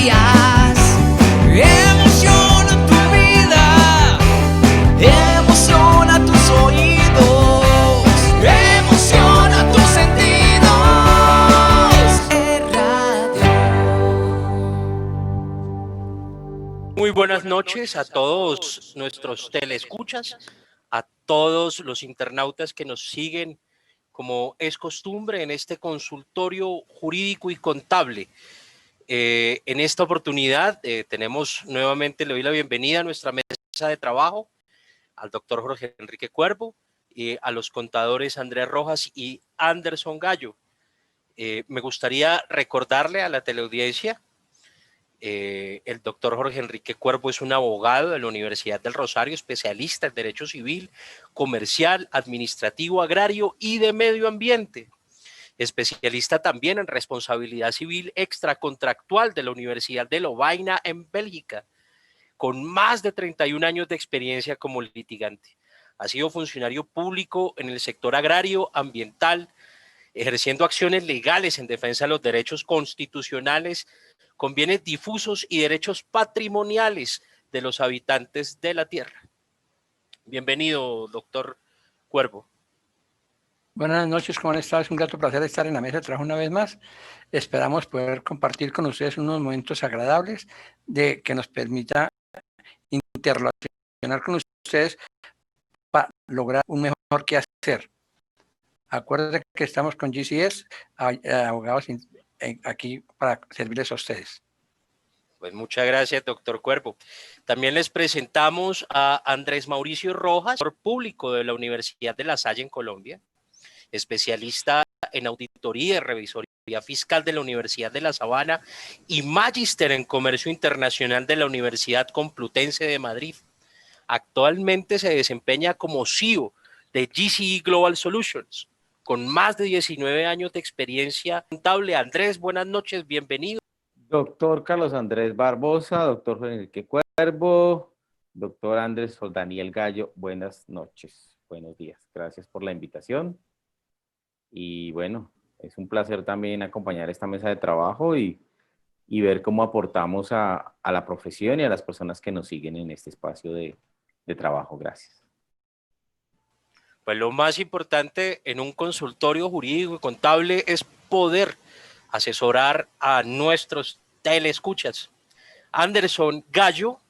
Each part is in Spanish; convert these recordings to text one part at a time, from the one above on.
días. Emociona tu vida, emociona tus oídos, emociona tus sentidos. Muy buenas noches a todos nuestros teleescuchas, a todos los internautas que nos siguen como es costumbre en este consultorio jurídico y contable. En esta oportunidad tenemos nuevamente, le doy la bienvenida a nuestra mesa de trabajo, al doctor Jorge Enrique Cuervo, a los contadores Andrés Rojas y Anderson Gallo. Me gustaría recordarle a la teleaudiencia, el doctor Jorge Enrique Cuervo es un abogado de la Universidad del Rosario, especialista en Derecho Civil, Comercial, Administrativo, Agrario y de Medio Ambiente. Especialista también en responsabilidad civil extracontractual de la Universidad de Lovaina en Bélgica, con más de 31 años de experiencia como litigante. Ha sido funcionario público en el sector agrario, ambiental, ejerciendo acciones legales en defensa de los derechos constitucionales, con bienes difusos y derechos patrimoniales de los habitantes de la tierra. Bienvenido, doctor Cuervo. Buenas noches, ¿cómo han estado? Es un grato placer estar en la mesa de trabajo una vez más. Esperamos poder compartir con ustedes unos momentos agradables que nos permita interrelacionar con ustedes para lograr un mejor quehacer. Acuérdense que estamos con GCS, abogados aquí para servirles a ustedes. Pues muchas gracias, doctor Cuervo. También les presentamos a Andrés Mauricio Rojas, profesor público de la Universidad de La Salle en Colombia, especialista en auditoría y revisoría fiscal de la Universidad de La Sabana y magíster en comercio internacional de la Universidad Complutense de Madrid. Actualmente se desempeña como CEO de GCE Global Solutions, con más de 19 años de experiencia contable. Andrés, buenas noches, bienvenido. Doctor Carlos Andrés Barbosa, doctor Jorge Enrique Cuervo, doctor Andrés Daniel Gallo, buenas noches, buenos días. Gracias por la invitación. Y bueno, es un placer también acompañar esta mesa de trabajo y ver cómo aportamos a la profesión y a las personas que nos siguen en este espacio de trabajo. Gracias. Pues lo más importante en un consultorio jurídico y contable es poder asesorar a nuestros teleescuchas. Anderson Gallo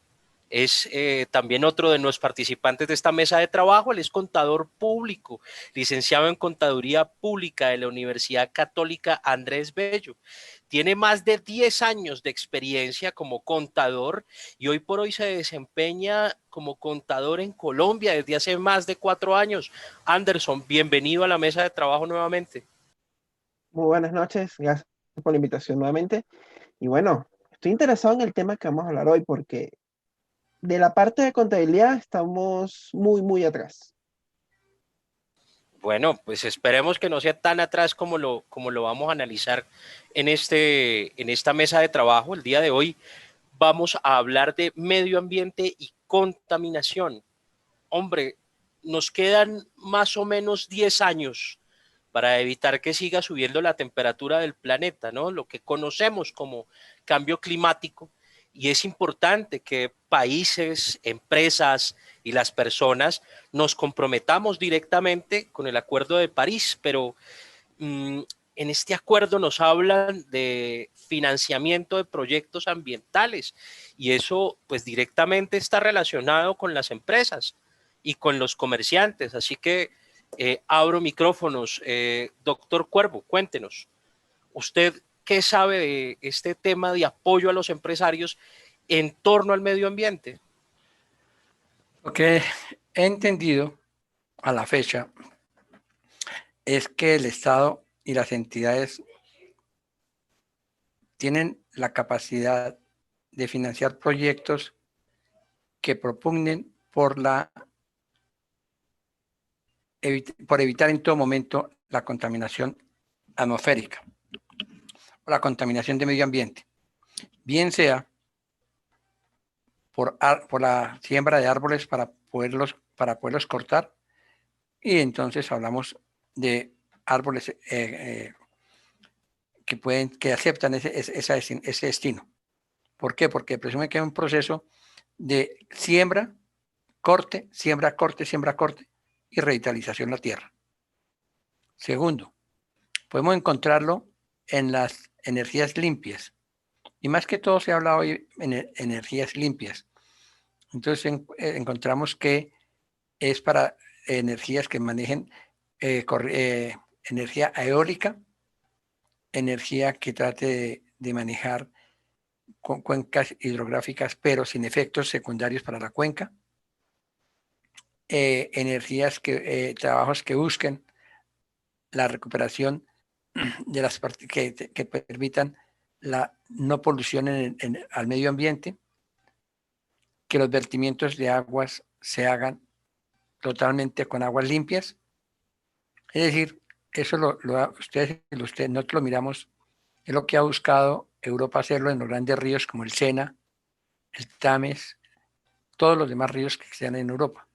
es también otro de los participantes de esta mesa de trabajo. Él es contador público, licenciado en Contaduría Pública de la Universidad Católica Andrés Bello. Tiene más de 10 años de experiencia como contador y hoy por hoy se desempeña como contador en Colombia desde hace más de 4 años. Anderson, bienvenido a la mesa de trabajo nuevamente. Muy buenas noches, gracias por la invitación nuevamente. Y bueno, estoy interesado en el tema que vamos a hablar hoy porque de la parte de contabilidad estamos muy atrás. Bueno, pues esperemos que no sea tan atrás como lo vamos a analizar en esta mesa de trabajo. El día de hoy vamos a hablar de medio ambiente y contaminación. Hombre, nos quedan más o menos 10 años para evitar que siga subiendo la temperatura del planeta, ¿no? Lo que conocemos como cambio climático. Y es importante que países, empresas y las personas nos comprometamos directamente con el Acuerdo de París, pero en este acuerdo nos hablan de financiamiento de proyectos ambientales y eso pues directamente está relacionado con las empresas y con los comerciantes. Así que abro micrófonos. Doctor Cuervo, cuéntenos, ¿usted qué sabe de este tema de apoyo a los empresarios en torno al medio ambiente? Lo que he entendido a la fecha es que el Estado y las entidades tienen la capacidad de financiar proyectos que propugnen por evitar en todo momento la contaminación atmosférica o la contaminación de medio ambiente, bien sea por la siembra de árboles para poderlos cortar, y entonces hablamos de árboles que aceptan ese destino. ¿Por qué? Porque presume que hay un proceso de siembra, corte, siembra, corte, siembra, corte y revitalización de la tierra. Segundo, podemos encontrarlo en las energías limpias. Y más que todo se ha hablado hoy en energías limpias. Entonces encontramos que es para energías que manejen energía eólica, energía que trate de manejar cuencas hidrográficas, pero sin efectos secundarios para la cuenca, energías trabajos que busquen la recuperación de las partes que permitan la no polución al medio ambiente, que los vertimientos de aguas se hagan totalmente con aguas limpias. Es decir, eso ustedes nosotros lo miramos, es lo que ha buscado Europa hacerlo en los grandes ríos como el Sena, el Tames, todos los demás ríos que están en Europa.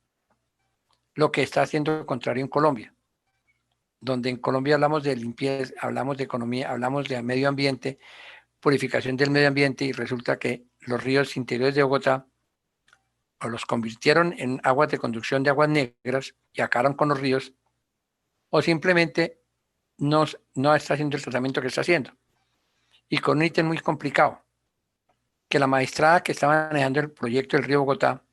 Lo que está haciendo lo contrario en Colombia, donde en Colombia hablamos de limpieza, hablamos de economía, hablamos de medio ambiente, purificación del medio ambiente, y resulta que los ríos interiores de Bogotá o los convirtieron en aguas de conducción de aguas negras y acabaron con los ríos, o simplemente no está haciendo el tratamiento que está haciendo. Y con un ítem muy complicado, que la magistrada que está manejando el proyecto del río Bogotá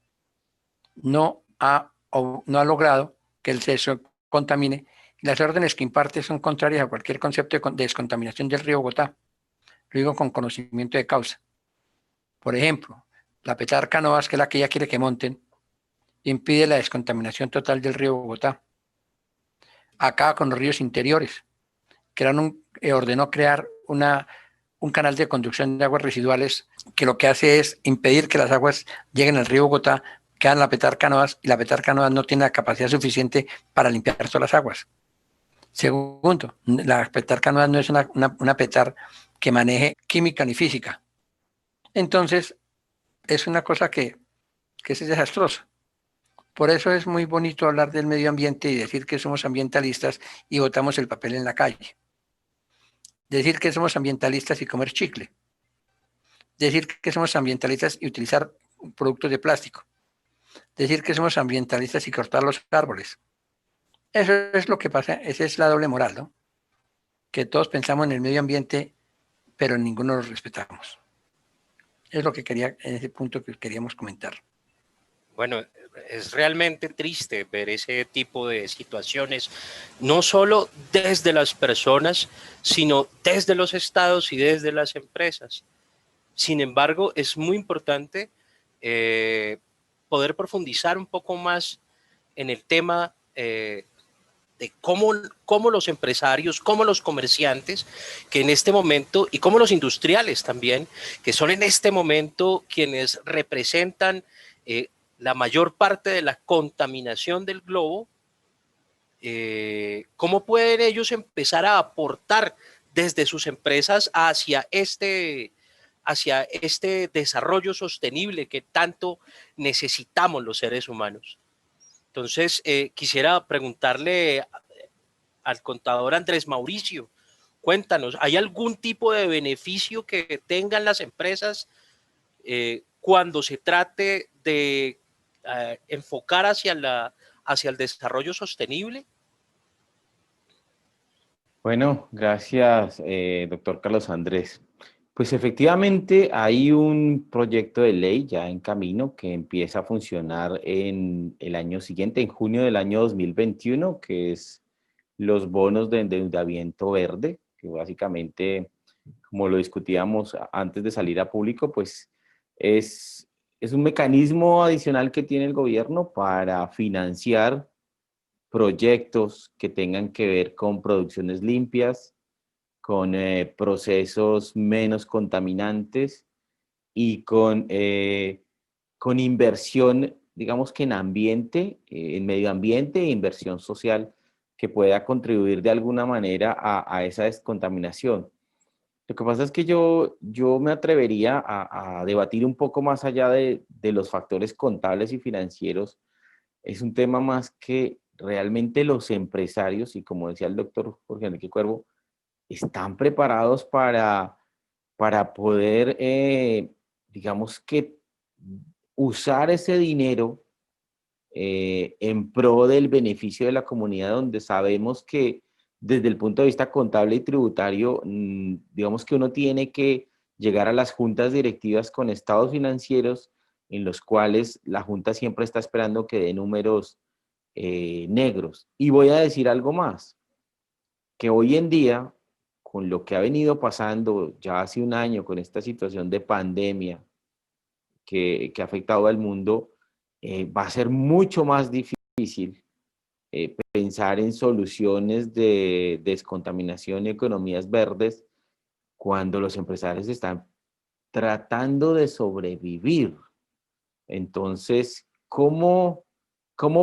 no ha logrado que el CESO contamine, y las órdenes que imparte son contrarias a cualquier concepto de descontaminación del río Bogotá. Lo digo con conocimiento de causa. Por ejemplo, la Petarca Novas, que es la que ella quiere que monten, impide la descontaminación total del río Bogotá. Acaba con los ríos interiores, ordenó crear un canal de conducción de aguas residuales que lo que hace es impedir que las aguas lleguen al río Bogotá, quedan la Petarca Novas, y la Petarca Novas no tiene la capacidad suficiente para limpiar todas las aguas. Segundo, la Petarca Novas no es una petar que maneje química ni física. Entonces, es una cosa que es desastrosa. Por eso es muy bonito hablar del medio ambiente y decir que somos ambientalistas y botamos el papel en la calle. Decir que somos ambientalistas y comer chicle. Decir que somos ambientalistas y utilizar productos de plástico. Decir que somos ambientalistas y cortar los árboles. Eso es lo que pasa, esa es la doble moral, ¿no? Que todos pensamos en el medio ambiente, pero ninguno lo respetamos. Es lo que en ese punto que queríamos comentar. Bueno, es realmente triste ver ese tipo de situaciones, no solo desde las personas, sino desde los estados y desde las empresas. Sin embargo, es muy importante poder profundizar un poco más en el tema de cómo los empresarios, cómo los comerciantes, que en este momento, y cómo los industriales también, que son en este momento quienes representan la mayor parte de la contaminación del globo, ¿cómo pueden ellos empezar a aportar desde sus empresas hacia este desarrollo sostenible que tanto necesitamos los seres humanos? Entonces, quisiera preguntarle al contador Andrés Mauricio, cuéntanos, ¿hay algún tipo de beneficio que tengan las empresas cuando se trate de enfocar hacia el desarrollo sostenible? Bueno, gracias, doctor Carlos Andrés. Pues efectivamente hay un proyecto de ley ya en camino que empieza a funcionar en el año siguiente, en junio del año 2021, que es los bonos de endeudamiento verde, que básicamente, como lo discutíamos antes de salir a público, pues es un mecanismo adicional que tiene el gobierno para financiar proyectos que tengan que ver con producciones limpias, con procesos menos contaminantes y con inversión, digamos que en ambiente, en medio ambiente e inversión social que pueda contribuir de alguna manera a esa descontaminación. Lo que pasa es que yo me atrevería a debatir un poco más allá de los factores contables y financieros. Es un tema más que realmente los empresarios, y como decía el doctor Jorge Enrique Cuervo, están preparados para poder, digamos que usar ese dinero en pro del beneficio de la comunidad, donde sabemos que desde el punto de vista contable y tributario, digamos que uno tiene que llegar a las juntas directivas con estados financieros en los cuales la junta siempre está esperando que dé números negros. Y voy a decir algo más, que hoy en día, con lo que ha venido pasando ya hace un año, con esta situación de pandemia que ha afectado al mundo, va a ser mucho más difícil pensar en soluciones de descontaminación y economías verdes cuando los empresarios están tratando de sobrevivir. Entonces, ¿cómo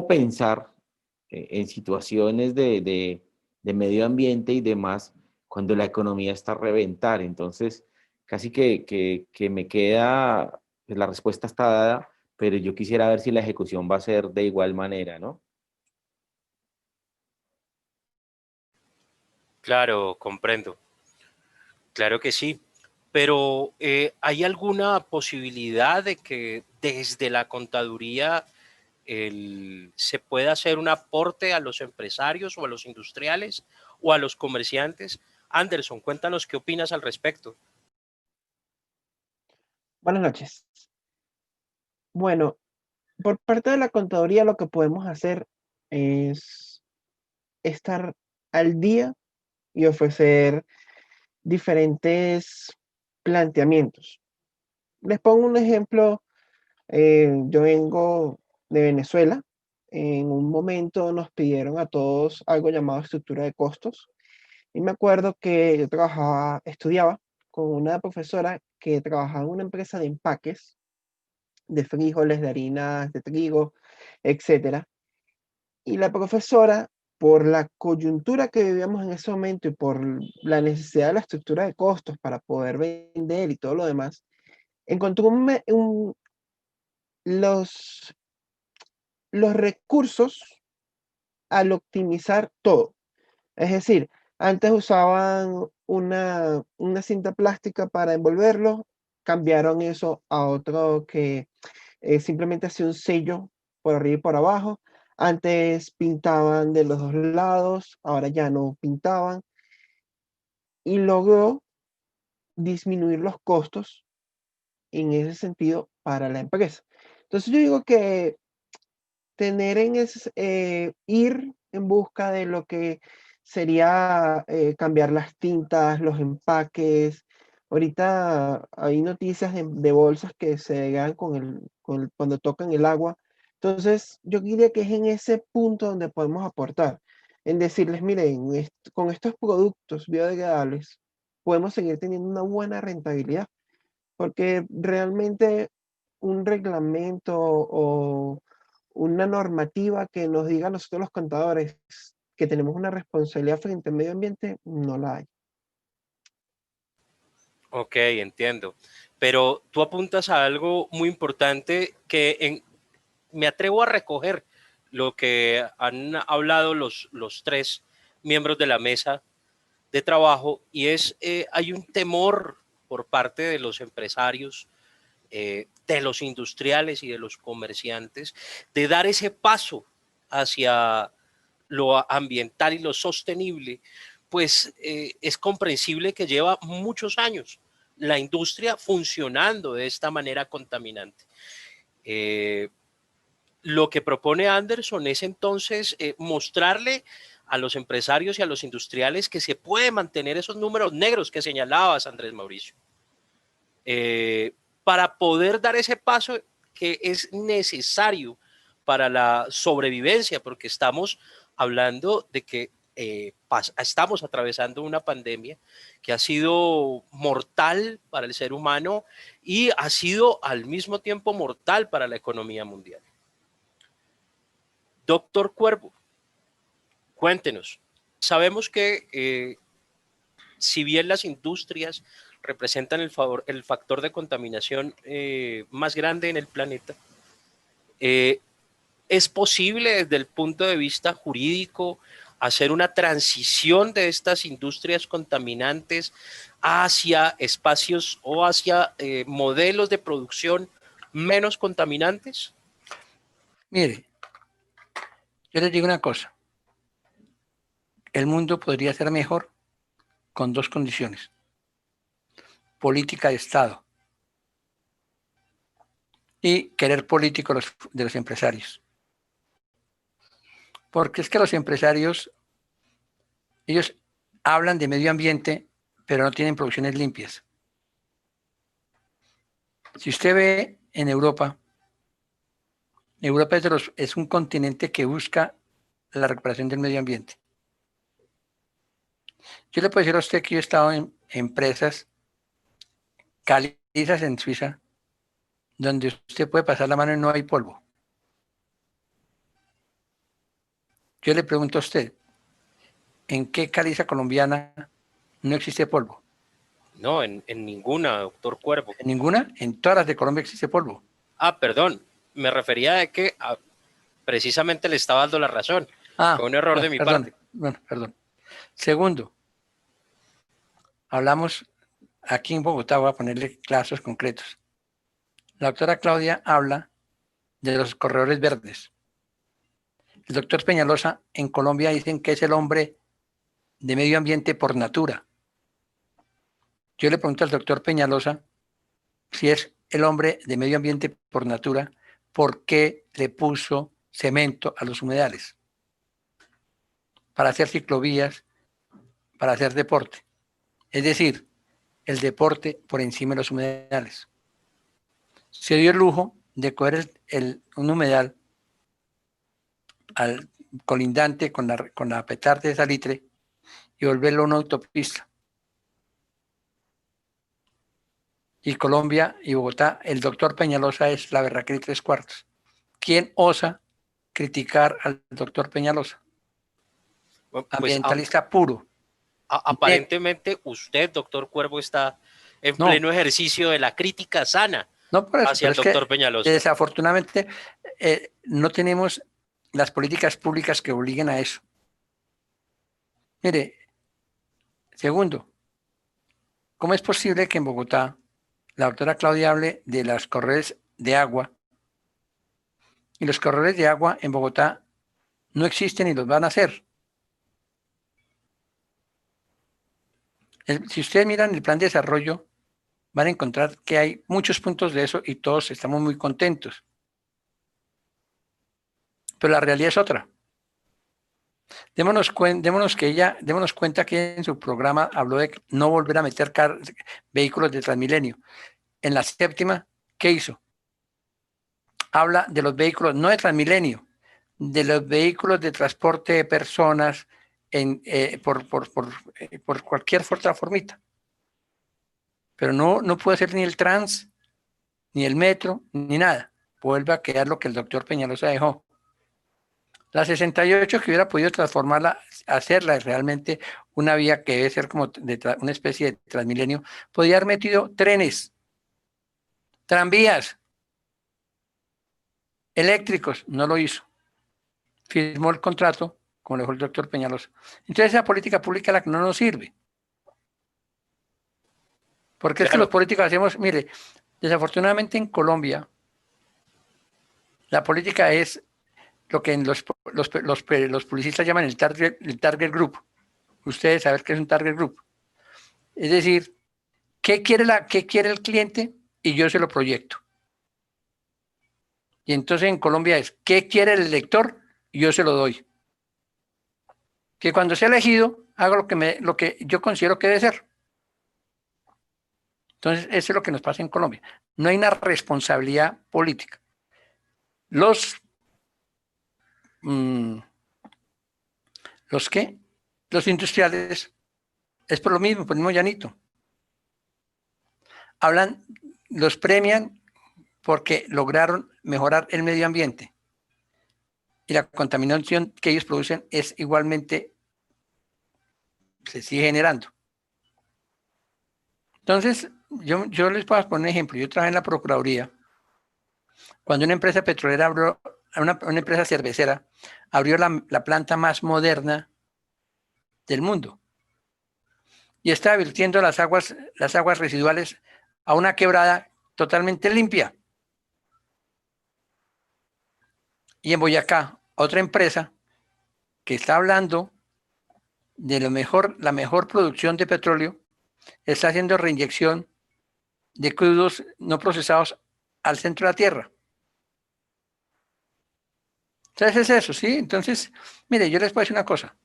pensar en situaciones de medio ambiente y demás cuando la economía está a reventar? Entonces, casi que me queda, pues la respuesta está dada, pero yo quisiera ver si la ejecución va a ser de igual manera, ¿no? Claro, comprendo. Claro que sí. Pero ¿hay alguna posibilidad de que desde la contaduría se pueda hacer un aporte a los empresarios o a los industriales o a los comerciantes? Anderson, cuéntanos qué opinas al respecto. Buenas noches. Bueno, por parte de la contaduría lo que podemos hacer es estar al día y ofrecer diferentes planteamientos. Les pongo un ejemplo. Yo vengo de Venezuela. En un momento nos pidieron a todos algo llamado estructura de costos. Y me acuerdo que yo estudiaba con una profesora que trabajaba en una empresa de empaques de frijoles, de harinas, de trigo, etcétera. Y la profesora, por la coyuntura que vivíamos en ese momento y por la necesidad de la estructura de costos para poder vender y todo lo demás, encontró los, los recursos al optimizar todo. Es decir, antes usaban una cinta plástica para envolverlo, cambiaron eso a otro que simplemente hacía un sello por arriba y por abajo. Antes pintaban de los dos lados, ahora ya no pintaban y logró disminuir los costos en ese sentido para la empresa. Entonces yo digo que ir en busca de lo que sería cambiar las tintas, los empaques. Ahorita hay noticias de bolsas que se vean cuando tocan el agua. Entonces, yo diría que es en ese punto donde podemos aportar, en decirles, miren, con estos productos biodegradables podemos seguir teniendo una buena rentabilidad, porque realmente un reglamento o una normativa que nos diga a nosotros los contadores que tenemos una responsabilidad frente al medio ambiente, no la hay. Ok, entiendo. Pero tú apuntas a algo muy importante me atrevo a recoger lo que han hablado los tres miembros de la mesa de trabajo y hay un temor por parte de los empresarios, de los industriales y de los comerciantes de dar ese paso hacia lo ambiental y lo sostenible, pues es comprensible que lleva muchos años la industria funcionando de esta manera contaminante. Lo que propone Anderson es entonces mostrarle a los empresarios y a los industriales que se puede mantener esos números negros que señalabas, Andrés Mauricio, para poder dar ese paso que es necesario para la sobrevivencia, porque estamos hablando de que estamos atravesando una pandemia que ha sido mortal para el ser humano y ha sido al mismo tiempo mortal para la economía mundial. Doctor Cuervo, cuéntenos. Sabemos que si bien las industrias representan el factor de contaminación más grande en el planeta, ¿es posible desde el punto de vista jurídico hacer una transición de estas industrias contaminantes hacia espacios o hacia modelos de producción menos contaminantes? Mire, yo les digo una cosa. El mundo podría ser mejor con dos condiciones. Política de Estado y querer político de los empresarios. Porque es que los empresarios, ellos hablan de medio ambiente, pero no tienen producciones limpias. Si usted ve en Europa, Europa es un continente que busca la recuperación del medio ambiente. Yo le puedo decir a usted que yo he estado en empresas calizas en Suiza, donde usted puede pasar la mano y no hay polvo. Yo le pregunto a usted, ¿en qué caliza colombiana no existe polvo? No, en ninguna, doctor Cuervo. ¿En ninguna? En todas las de Colombia existe polvo. Ah, perdón, me refería a que precisamente le estaba dando la razón. Fue un error de mi parte. Bueno, perdón. Segundo, hablamos aquí en Bogotá, voy a ponerle casos concretos. La doctora Claudia habla de los corredores verdes. El doctor Peñalosa en Colombia dicen que es el hombre de medio ambiente por natura. Yo le pregunto al doctor Peñalosa si es el hombre de medio ambiente por natura, ¿por qué le puso cemento a los humedales? Para hacer ciclovías, para hacer deporte. Es decir, el deporte por encima de los humedales. Se dio el lujo de coger un humedal al colindante con la petarte de Salitre y volverlo una autopista. Y Colombia y Bogotá, el doctor Peñalosa es la berraquera y 3/4. ¿Quién osa criticar al doctor Peñalosa? Pues, Ambientalista puro. Aparentemente usted, doctor Cuervo, está en pleno ejercicio de la crítica sana hacia el doctor Peñalosa. Desafortunadamente no tenemos las políticas públicas que obliguen a eso. Mire, segundo, ¿cómo es posible que en Bogotá la doctora Claudia hable de las corredores de agua y los corredores de agua en Bogotá no existen y los van a hacer? Si ustedes miran el plan de desarrollo, van a encontrar que hay muchos puntos de eso y todos estamos muy contentos. Pero la realidad es otra. Démonos cuenta que en su programa habló de no volver a meter vehículos de Transmilenio. En la séptima, ¿qué hizo? Habla de los vehículos, no de Transmilenio, de los vehículos de transporte de personas por cualquier otra formita. Pero no puede ser ni el trans, ni el metro, ni nada. Vuelve a quedar lo que el doctor Peñalosa dejó. La 68 que hubiera podido transformarla, hacerla realmente una vía que debe ser como una especie de Transmilenio, podría haber metido trenes, tranvías, eléctricos, no lo hizo. Firmó el contrato, como lo dijo el doctor Peñalosa. Entonces esa política pública es la que no nos sirve. Porque es que los políticos hacemos, mire, desafortunadamente en Colombia, la política es lo que en los publicistas llaman el target group. Ustedes saben qué es un target group. Es decir, ¿qué quiere el cliente? Y yo se lo proyecto. Y entonces en Colombia es, ¿qué quiere el elector? Y yo se lo doy. Que cuando sea elegido, haga lo que yo considero que debe ser. Entonces, eso es lo que nos pasa en Colombia. No hay una responsabilidad política. Los industriales es por lo mismo, por el mismo llanito. Los premian porque lograron mejorar el medio ambiente. Y la contaminación que ellos producen es igualmente, se sigue generando. Entonces, yo les puedo poner un ejemplo. Yo trabajé en la Procuraduría. Cuando una empresa petrolera abrió, una empresa cervecera, abrió la planta más moderna del mundo. Y está vertiendo las aguas residuales a una quebrada totalmente limpia. Y en Boyacá, otra empresa que está hablando de la mejor producción de petróleo, está haciendo reinyección de crudos no procesados al centro de la tierra. Entonces es eso, ¿sí? Entonces, mire, yo les puedo decir una cosa.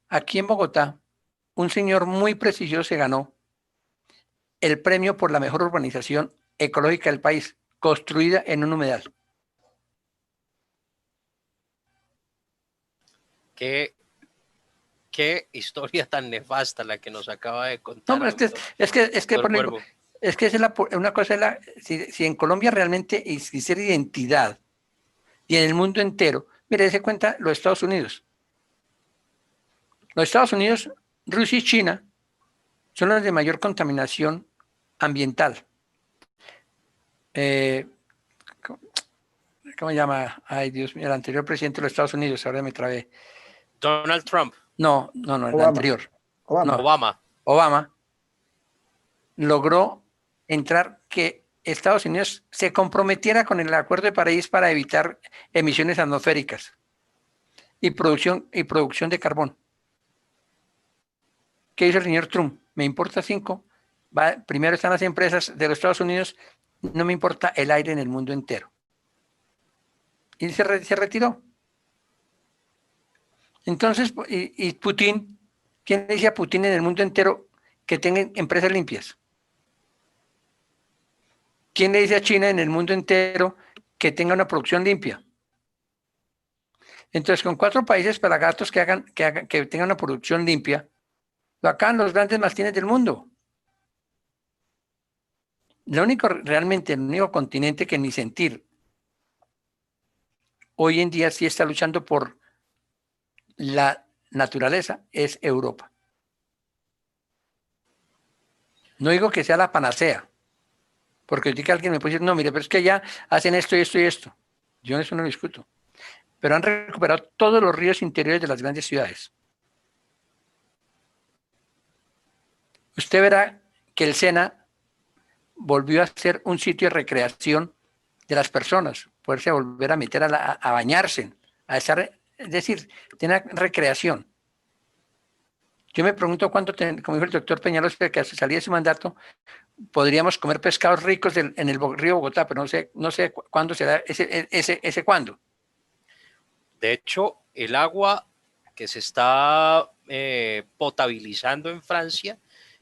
Aquí en Bogotá, un señor muy prestigioso se ganó el premio por la mejor urbanización ecológica del país, construida en un humedal. Qué historia tan nefasta la que nos acaba de No, contar. pero doctor es que por ejemplo, Cuervo. es que una cosa si en Colombia realmente existiera identidad y en el mundo entero, mire, se cuenta los Estados Unidos. Los Estados Unidos, Rusia y China son los de mayor contaminación ambiental. ¿Cómo se llama? Ay, Dios mío, el anterior presidente de los Estados Unidos, ahora me trabé. Donald Trump. No, el Obama. anterior. Obama. No, Obama logró entrar que Estados Unidos se comprometiera con el Acuerdo de París para evitar emisiones atmosféricas y producción de carbón. ¿Qué hizo el señor Trump? Me importa 5. Primero están las empresas de los Estados Unidos, no me importa el aire en el mundo entero. Y se retiró. Entonces, y Putin, ¿quién le dice a Putin en el mundo entero que tengan empresas limpias? ¿Quién le dice a China en el mundo entero que tenga una producción limpia? Entonces, con 4 países pelagatos que tengan una producción limpia, lo acaban los grandes mastines del mundo. El único continente que ni sentir hoy en día sí está luchando por la naturaleza es Europa. No digo que sea la panacea, porque ahorita alguien me puede decir, no, mire, pero es que ya hacen esto y esto y esto. Yo eso no lo discuto. Pero han recuperado todos los ríos interiores de las grandes ciudades. Usted verá que el Sena volvió a ser un sitio de recreación de las personas, poderse volver a meter a bañarse, a estar, es decir, tener recreación. Yo me pregunto cuánto, como dijo el doctor Peñalos, que hasta salida de su mandato, podríamos comer pescados ricos en el río Bogotá, pero no sé cuándo será ese cuándo. De hecho, el agua que se está potabilizando en Francia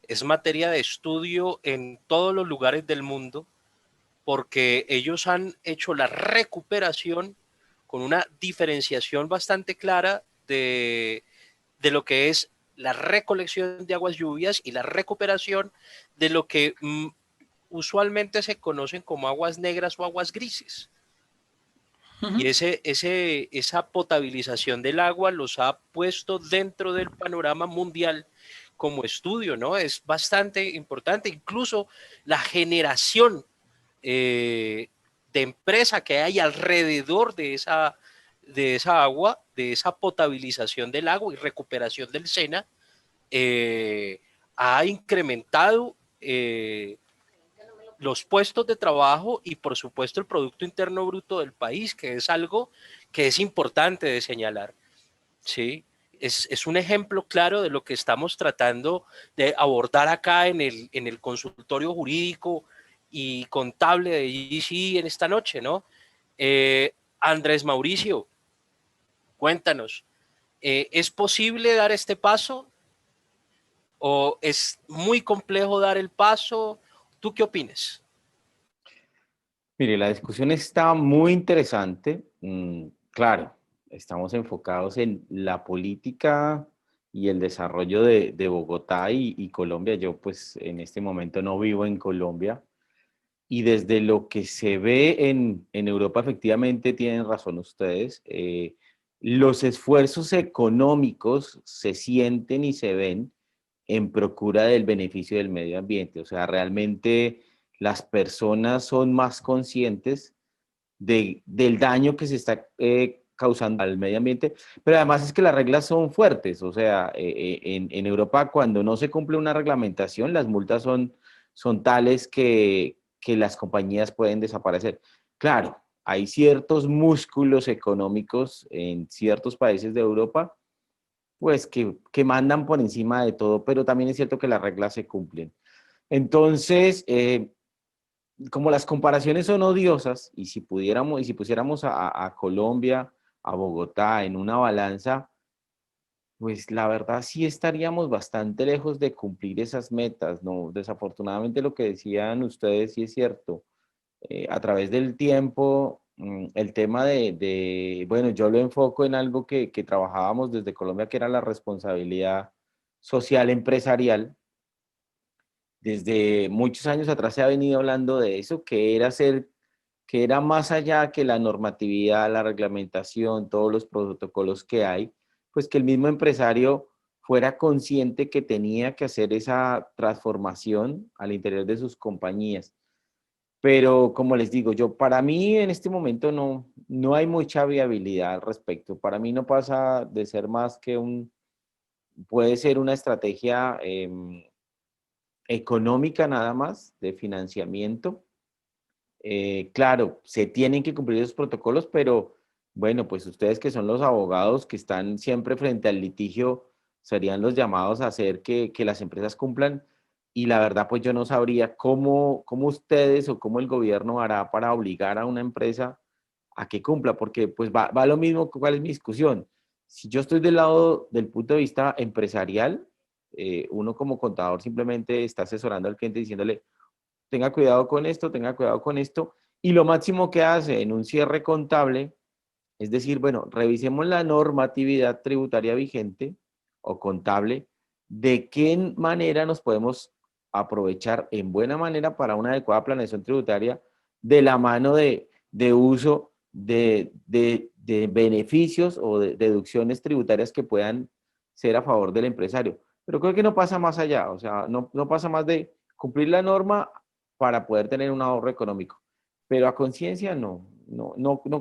es materia de estudio en todos los lugares del mundo, porque ellos han hecho la recuperación con una diferenciación bastante clara de lo que es la recolección de aguas lluvias y la recuperación de lo que usualmente se conocen como aguas negras o aguas grises. Y esa potabilización del agua los ha puesto dentro del panorama mundial como estudio, ¿no? Es bastante importante. Incluso la generación de empresa que hay alrededor de esa agua, de esa potabilización del agua y recuperación del Sena, ha incrementado los puestos de trabajo y por supuesto el Producto Interno Bruto del país, que es algo que es importante de señalar, ¿sí? Es un ejemplo claro de lo que estamos tratando de abordar acá en el consultorio jurídico y contable de GC en esta noche, ¿no? Andrés Mauricio, cuéntanos, ¿es posible dar este paso o es muy complejo dar el paso? ¿Tú qué opinas? Mire, la discusión está muy interesante. Claro, estamos enfocados en la política y el desarrollo de Bogotá y Colombia. Yo pues en este momento no vivo en Colombia. Y desde lo que se ve en Europa, efectivamente tienen razón ustedes. Los esfuerzos económicos se sienten y se ven en procura del beneficio del medio ambiente. O sea, realmente las personas son más conscientes del daño que se está causando al medio ambiente, pero además es que las reglas son fuertes, o sea, en Europa cuando no se cumple una reglamentación, las multas son tales que las compañías pueden desaparecer. Claro, hay ciertos músculos económicos en ciertos países de Europa, pues que mandan por encima de todo, pero también es cierto que las reglas se cumplen. Entonces, como las comparaciones son odiosas, y si pudiéramos, y si pusiéramos a Colombia, a Bogotá en una balanza, pues la verdad sí estaríamos bastante lejos de cumplir esas metas, ¿no? Desafortunadamente lo que decían ustedes sí es cierto. A través del tiempo, el tema bueno, yo lo enfoco en algo que trabajábamos desde Colombia, que era la responsabilidad social empresarial. Desde muchos años atrás se ha venido hablando de eso, que era más allá que la normatividad, la reglamentación, todos los protocolos que hay, pues que el mismo empresario fuera consciente que tenía que hacer esa transformación al interior de sus compañías. Pero como les digo, para mí en este momento no hay mucha viabilidad al respecto. Para mí no pasa de ser más que puede ser una estrategia económica nada más, de financiamiento. Claro, se tienen que cumplir esos protocolos, pero bueno, pues ustedes que son los abogados que están siempre frente al litigio, serían los llamados a hacer que las empresas cumplan. Y la verdad, pues yo no sabría cómo ustedes o cómo el gobierno hará para obligar a una empresa a que cumpla, porque pues va lo mismo. ¿Cuál es mi discusión? Si yo estoy del lado del punto de vista empresarial, uno como contador simplemente está asesorando al cliente diciéndole, tenga cuidado con esto, tenga cuidado con esto, y lo máximo que hace en un cierre contable es decir, bueno, revisemos la normatividad tributaria vigente o contable, de qué manera nos podemos aprovechar en buena manera para una adecuada planeación tributaria de la mano de uso de beneficios o de deducciones tributarias que puedan ser a favor del empresario. Pero creo que no pasa más allá, o sea, no pasa más de cumplir la norma para poder tener un ahorro económico. Pero a conciencia no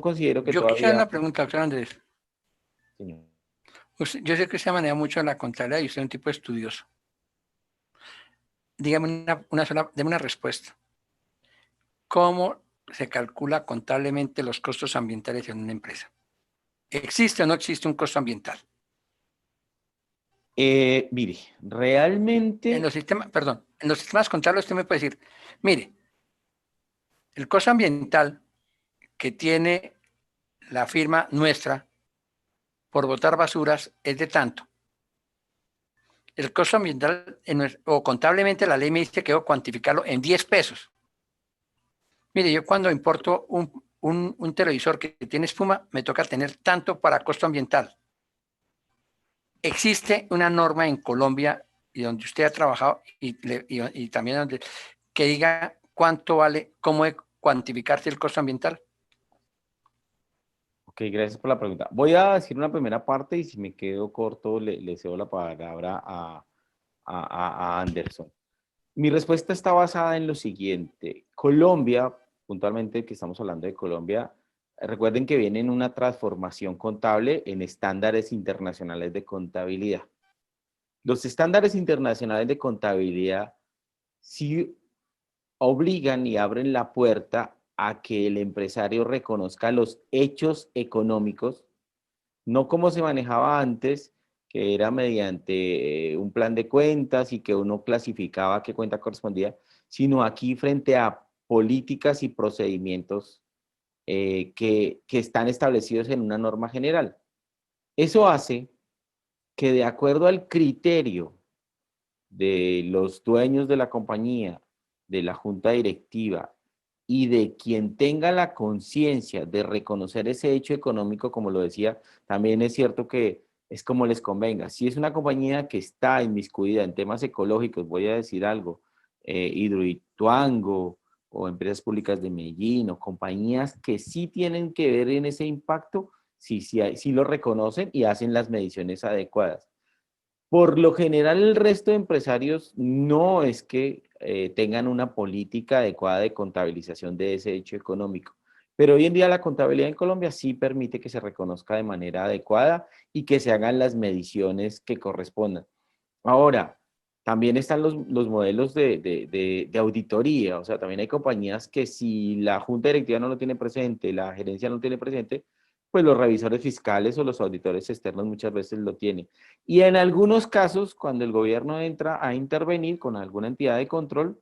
considero que Yo quisiera todavía... una pregunta, doctor Andrés. Señor. Yo sé que usted maneja mucho la contabilidad y usted es un tipo estudioso. Dígame deme una respuesta. ¿Cómo se calcula contablemente los costos ambientales en una empresa? ¿Existe o no existe un costo ambiental? Mire, realmente, En los sistemas contables usted me puede decir, mire, el costo ambiental que tiene la firma nuestra por botar basuras es de tanto. El costo ambiental, o contablemente la ley me dice que debo cuantificarlo en 10 pesos. Mire, yo cuando importo un televisor que tiene espuma, me toca tener tanto para costo ambiental. Existe una norma en Colombia y donde usted ha trabajado y también donde que diga cuánto vale, cómo cuantificarse el costo ambiental. ok, gracias por la pregunta. Voy a decir una primera parte y si me quedo corto le cedo la palabra a Anderson. Mi respuesta está basada en lo siguiente. Colombia, puntualmente que estamos hablando de Colombia, recuerden que viene en una transformación contable en estándares internacionales de contabilidad. Los estándares internacionales de contabilidad sí obligan y abren la puerta a que el empresario reconozca los hechos económicos, no como se manejaba antes, que era mediante un plan de cuentas y que uno clasificaba qué cuenta correspondía, sino aquí frente a políticas y procedimientos que están establecidos en una norma general. Eso hace que de acuerdo al criterio de los dueños de la compañía, de la junta directiva y de quien tenga la conciencia de reconocer ese hecho económico, como lo decía, también es cierto que es como les convenga. Si es una compañía que está inmiscuida en temas ecológicos, voy a decir algo, Hidroituango o Empresas Públicas de Medellín o compañías que sí tienen que ver en ese impacto, sí lo reconocen y hacen las mediciones adecuadas. Por lo general, el resto de empresarios no es que tengan una política adecuada de contabilización de ese hecho económico. Pero hoy en día la contabilidad en Colombia sí permite que se reconozca de manera adecuada y que se hagan las mediciones que correspondan. Ahora, también están los modelos de auditoría, o sea, también hay compañías que si la junta directiva no lo tiene presente, la gerencia no lo tiene presente, pues los revisores fiscales o los auditores externos muchas veces lo tienen. Y en algunos casos, cuando el gobierno entra a intervenir con alguna entidad de control,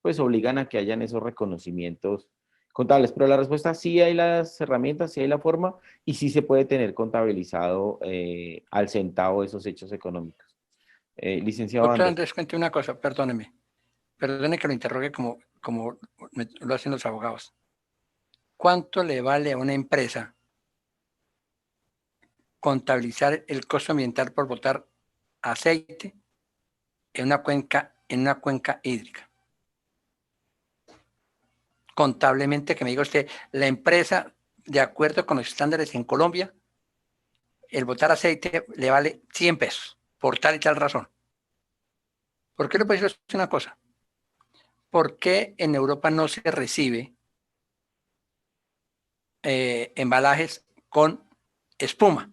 pues obligan a que hayan esos reconocimientos contables. Pero la respuesta sí hay las herramientas, sí hay la forma y sí se puede tener contabilizado al centavo esos hechos económicos. Licenciado Doctor Andrés. Andrés, cuente una cosa, perdóneme. Perdone que lo interrogue como lo hacen los abogados. ¿Cuánto le vale a una empresa contabilizar el costo ambiental por botar aceite en una cuenca hídrica? Contablemente, que me diga usted, la empresa, de acuerdo con los estándares en Colombia, el botar aceite le vale 100 pesos, por tal y tal razón. ¿Por qué le puedo decir una cosa? ¿Por qué en Europa no se recibe embalajes con espuma?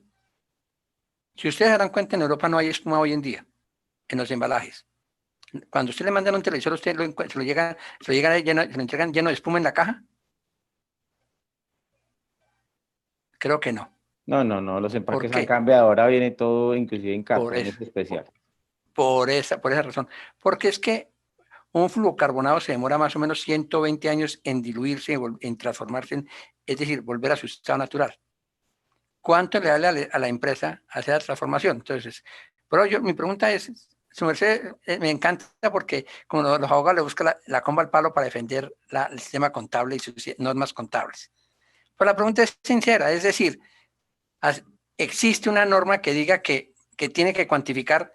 Si ustedes se dan cuenta, en Europa no hay espuma hoy en día en los embalajes. Cuando usted le manda un televisor, usted se lo entregan lleno de espuma en la caja. Creo que no. No, no, no, los ¿Por empaques han qué? cambiado, ahora viene todo inclusive en Por cartones eso, especiales. por esa razón. Porque es que un fluocarbonato se demora más o menos 120 años en diluirse, en transformarse, es decir, volver a su estado natural. ¿Cuánto le vale a la empresa hacer la transformación? Entonces, pero mi pregunta es, su merced, me encanta porque como los abogados le buscan la comba al palo para defender el sistema contable y sus normas contables. Pero la pregunta es sincera, es decir, ¿existe una norma que diga que tiene que cuantificar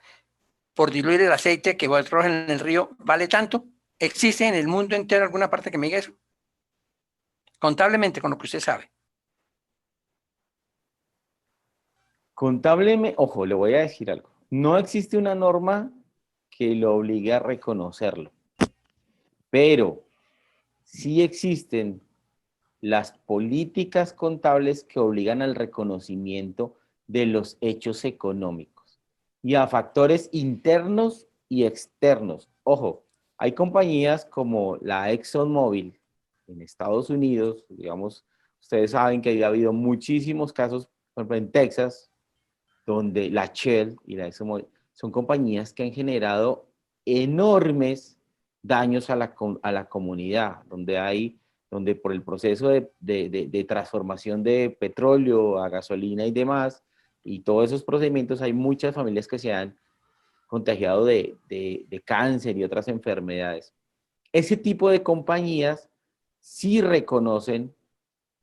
por diluir el aceite que arroja en el río vale tanto? ¿Existe en el mundo entero alguna parte que me diga eso? Contablemente, con lo que usted sabe. Contablemente, ojo, le voy a decir algo. No existe una norma que lo obligue a reconocerlo, pero sí existen las políticas contables que obligan al reconocimiento de los hechos económicos y a factores internos y externos. Ojo, hay compañías como la ExxonMobil en Estados Unidos, digamos, ustedes saben que ha habido muchísimos casos, por ejemplo, en Texas, donde la Shell y la ExxonMobil son compañías que han generado enormes daños a la comunidad, donde por el proceso de transformación de petróleo a gasolina y demás, y todos esos procedimientos, hay muchas familias que se han contagiado de cáncer y otras enfermedades. Ese tipo de compañías sí reconocen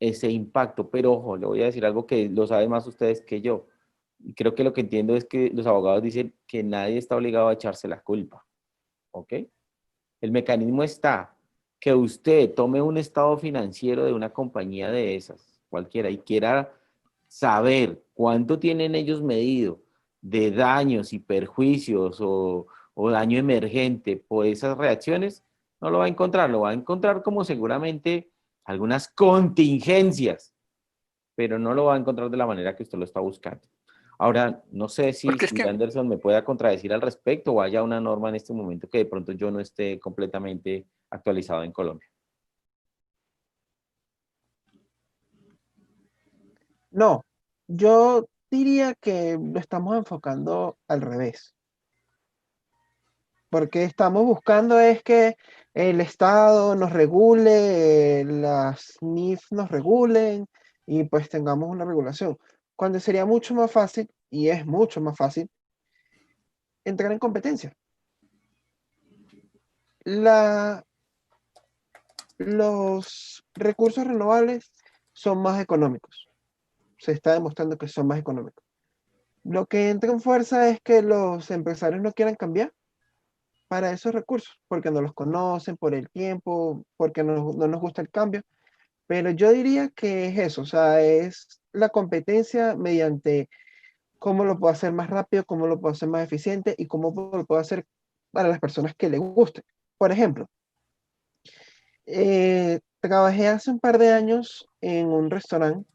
ese impacto, pero ojo, le voy a decir algo que lo saben más ustedes que yo. Y creo que lo que entiendo es que los abogados dicen que nadie está obligado a echarse la culpa, ¿ok? El mecanismo está que usted tome un estado financiero de una compañía de esas, cualquiera, y quiera saber cuánto tienen ellos medido de daños y perjuicios o daño emergente por esas reacciones, no lo va a encontrar, lo va a encontrar como seguramente algunas contingencias, pero no lo va a encontrar de la manera que usted lo está buscando. Ahora, no sé si Porque es que Anderson me pueda contradecir al respecto o haya una norma en este momento que de pronto yo no esté completamente actualizado en Colombia. No, yo diría que lo estamos enfocando al revés, porque estamos buscando es que el Estado nos regule, las NIF nos regulen y pues tengamos una regulación, cuando sería mucho más fácil, y es mucho más fácil, entrar en competencia. Los recursos renovables son más económicos. Se está demostrando que son más económicos. Lo que entra en fuerza es que los empresarios no quieran cambiar para esos recursos, porque no los conocen, por el tiempo, porque no nos gusta el cambio. Pero yo diría que es eso, o sea, es la competencia mediante cómo lo puedo hacer más rápido, cómo lo puedo hacer más eficiente y cómo lo puedo hacer para las personas que les guste. Por ejemplo, trabajé hace un par de años en un restaurante,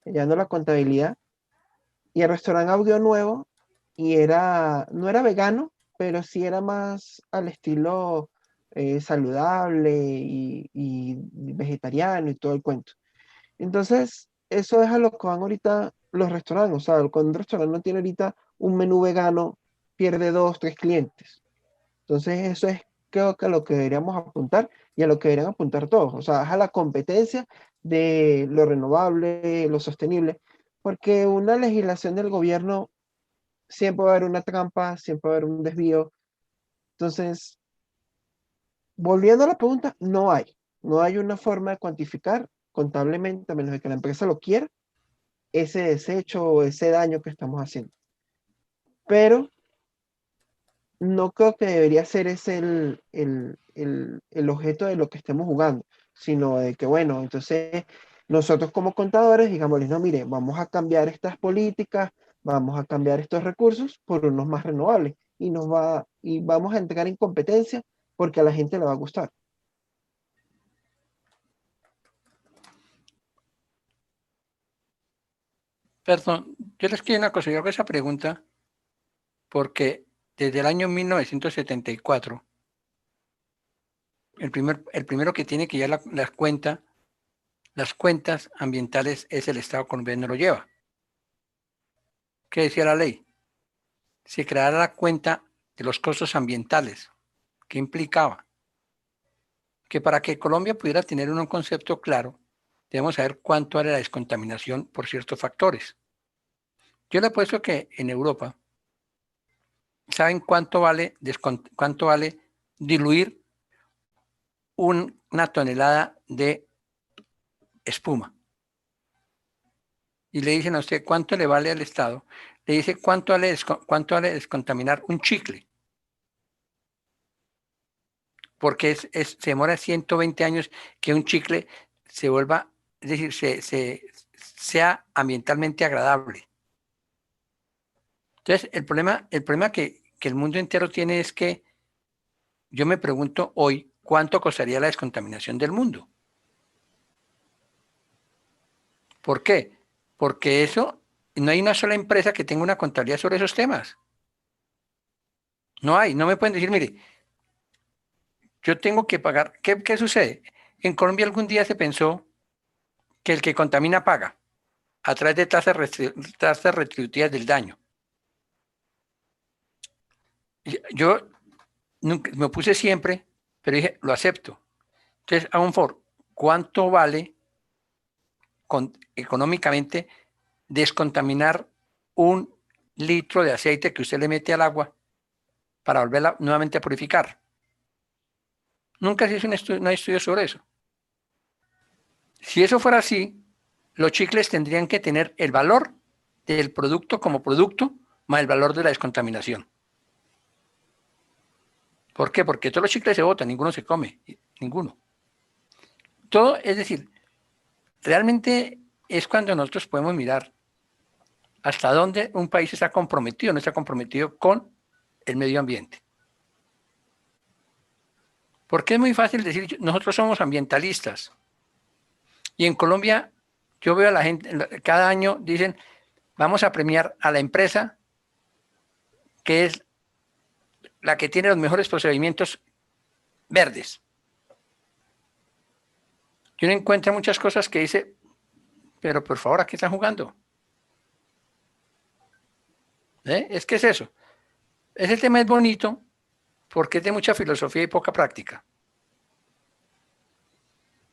llevando la contabilidad, y el restaurante abrió nuevo y no era vegano, pero sí era más al estilo saludable y vegetariano y todo el cuento. Entonces, eso es a lo que van ahorita los restaurantes. O sea, cuando un restaurante no tiene ahorita un menú vegano, pierde dos, tres clientes. Entonces, eso es creo que a lo que deberíamos apuntar y a lo que deberían apuntar todos. O sea, es a la competencia de lo renovable, lo sostenible, porque una legislación del gobierno siempre va a haber una trampa, siempre va a haber un desvío. Entonces, volviendo a la pregunta, no hay una forma de cuantificar contablemente, a menos de que la empresa lo quiera, ese desecho o ese daño que estamos haciendo. Pero no creo que debería ser ese el objeto de lo que estemos jugando, sino de que, bueno, entonces nosotros como contadores, digámosles, no, mire, vamos a cambiar estas políticas, vamos a cambiar estos recursos por unos más renovables y vamos a entrar en competencia porque a la gente le va a gustar. Perdón, yo les quiero una cosa, yo hago esa pregunta porque desde el año 1974, el primero que tiene que llevar las cuentas ambientales es el Estado colombiano, no lo lleva. ¿Qué decía la ley? Se creara la cuenta de los costos ambientales. ¿Qué implicaba? Que para que Colombia pudiera tener un concepto claro, debemos saber cuánto era la descontaminación por ciertos factores. Yo le apuesto que en Europa saben cuánto vale diluir una tonelada de espuma. Y le dicen a usted cuánto le vale al Estado. Le dice cuánto vale descontaminar un chicle. Porque se demora 120 años que un chicle se vuelva, es decir, sea ambientalmente agradable. Entonces, el problema que el mundo entero tiene es que yo me pregunto hoy cuánto costaría la descontaminación del mundo. ¿Por qué? Porque no hay una sola empresa que tenga una contabilidad sobre esos temas. No hay, no me pueden decir, mire, yo tengo que pagar. ¿Qué sucede? En Colombia algún día se pensó que el que contamina paga a través de tasas retributivas del daño. Yo nunca, me opuse siempre, pero dije, lo acepto. Entonces, a un favor, ¿cuánto vale económicamente descontaminar un litro de aceite que usted le mete al agua para volverla nuevamente a purificar? Nunca se hizo no hay estudio sobre eso. Si eso fuera así, los chicles tendrían que tener el valor del producto como producto más el valor de la descontaminación. ¿Por qué? Porque todos los chicles se botan, ninguno se come, ninguno. Todo, es decir, realmente es cuando nosotros podemos mirar hasta dónde un país está comprometido, no está comprometido con el medio ambiente. Porque es muy fácil decir, nosotros somos ambientalistas. Y en Colombia, yo veo a la gente, cada año dicen, vamos a premiar a la empresa que es la que tiene los mejores procedimientos verdes. Yo no encuentro muchas cosas que dice, pero por favor, ¿a qué están jugando? Es que es eso. Ese tema es bonito porque es de mucha filosofía y poca práctica.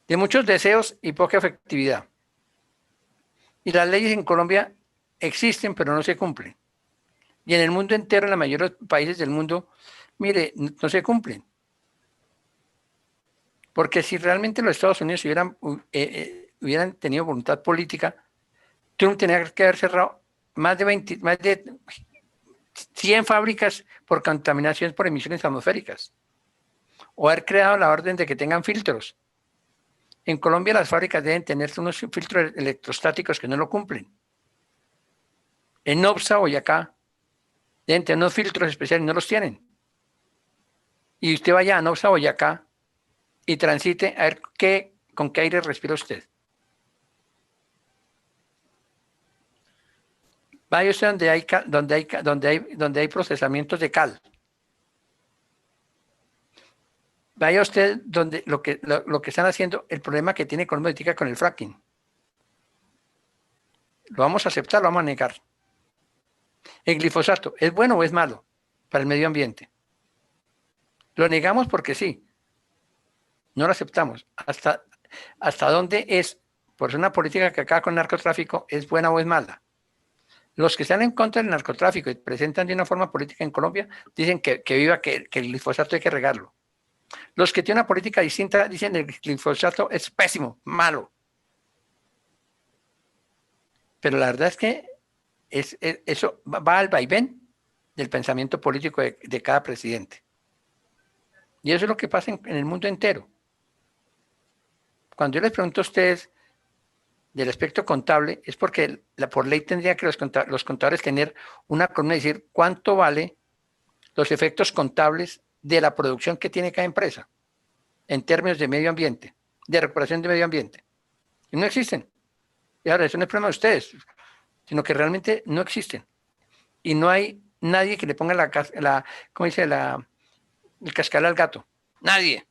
De muchos deseos y poca efectividad. Y las leyes en Colombia existen, pero no se cumplen. Y en el mundo entero, en la mayoría de los países del mundo, mire, no se cumplen. Porque si realmente los Estados Unidos hubieran tenido voluntad política, Trump tenía que haber cerrado más de 100 fábricas por contaminación por emisiones atmosféricas. O haber creado la orden de que tengan filtros. En Colombia las fábricas deben tener unos filtros electrostáticos que no lo cumplen. En Nopsa, Boyacá, deben tener unos filtros especiales y no los tienen. Y usted vaya a Nopsa, Boyacá y transite a ver qué ¿Con qué aire respira usted? Vaya usted donde hay procesamientos de cal. Vaya usted donde lo que están haciendo, el problema que tiene Colombia ahorita con el fracking. ¿Lo vamos a aceptar o lo vamos a negar? ¿El glifosato es bueno o es malo para el medio ambiente? Lo negamos porque sí. No lo aceptamos. ¿Hasta dónde es, por ser una política que acaba con el narcotráfico, es buena o es mala? Los que están en contra del narcotráfico y presentan de una forma política en Colombia dicen que el glifosato hay que regarlo. Los que tienen una política distinta dicen que el glifosato es pésimo, malo. Pero la verdad es que eso va al vaivén del pensamiento político de cada presidente. Y eso es lo que pasa en el mundo entero. Cuando yo les pregunto a ustedes del aspecto contable, es porque por ley tendría que los contadores tener una columna y decir cuánto vale los efectos contables de la producción que tiene cada empresa en términos de medio ambiente, de recuperación de medio ambiente. Y no existen. Y ahora, eso no es problema de ustedes, sino que realmente no existen. Y no hay nadie que le ponga ¿cómo dice? El cascabel al gato. Nadie.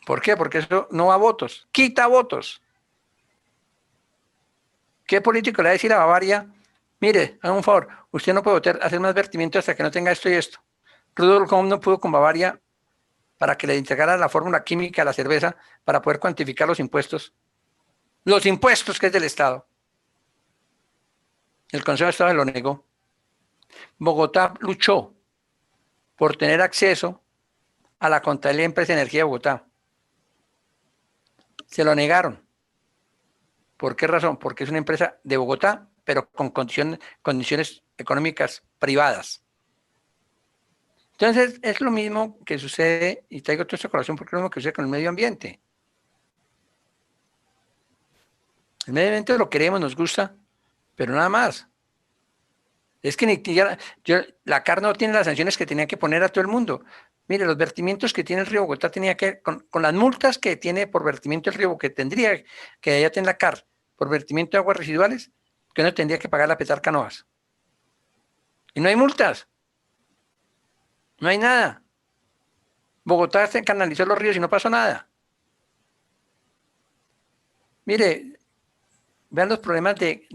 ¿Por qué? Porque eso no va a votos, quita votos. ¿Qué político le va a decir a Bavaria? Mire, haga un favor, usted no puede votar, hacer más vertimiento hasta que no tenga esto y esto. Rudolf Koch no pudo con Bavaria para que le entregara la fórmula química a la cerveza para poder cuantificar los impuestos. Los impuestos que es del Estado. El Consejo de Estado lo negó. Bogotá luchó por tener acceso a la contabilidad de Empresa de Energía de Bogotá. Se lo negaron. ¿Por qué razón? Porque es una empresa de Bogotá, pero con condiciones económicas privadas. Entonces, es lo mismo que sucede, y traigo toda esta colación porque es lo mismo que sucede con el medio ambiente. El medio ambiente lo queremos, nos gusta, pero nada más. Es que la CAR no tiene las sanciones que tenía que poner a todo el mundo. Mire, los vertimientos que tiene el río Bogotá tenía que, con las multas que tiene por vertimiento el río, que tendría que ya tener la CAR por vertimiento de aguas residuales, que no tendría que pagar la Petar Canoas. Y no hay multas. No hay nada. Bogotá se canalizó los ríos y no pasó nada. Mire, vean los problemas de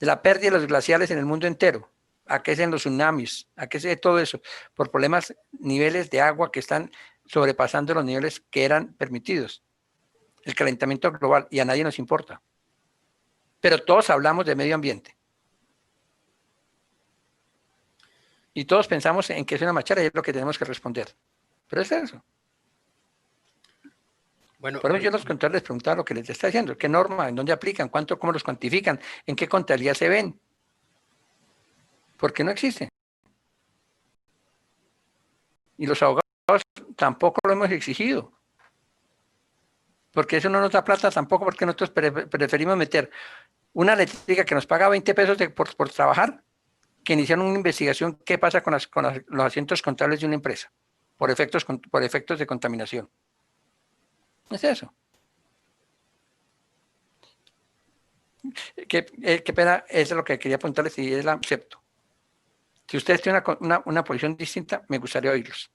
la pérdida de los glaciares en el mundo entero. ¿A qué se los tsunamis? ¿A qué se todo eso? Por problemas, niveles de agua que están sobrepasando los niveles que eran permitidos. El calentamiento global, y a nadie nos importa. Pero todos hablamos de medio ambiente. Y todos pensamos en que es una machara y es lo que tenemos que responder. Pero es eso. Bueno, por eso yo los contadores les preguntaba lo que les está diciendo. ¿Qué norma? ¿En dónde aplican? ¿Cuánto? ¿Cómo los cuantifican? ¿En qué contabilidad se ven? Porque no existen. Y los abogados tampoco lo hemos exigido. Porque eso no nos da plata tampoco, porque nosotros preferimos meter una eléctrica que nos paga 20 pesos por trabajar, que iniciar una investigación qué pasa con los asientos contables de una empresa, por efectos de contaminación. Es eso. Qué pena, eso es lo que quería apuntarles y es la acepto. Si ustedes tienen una posición distinta, me gustaría oírlos.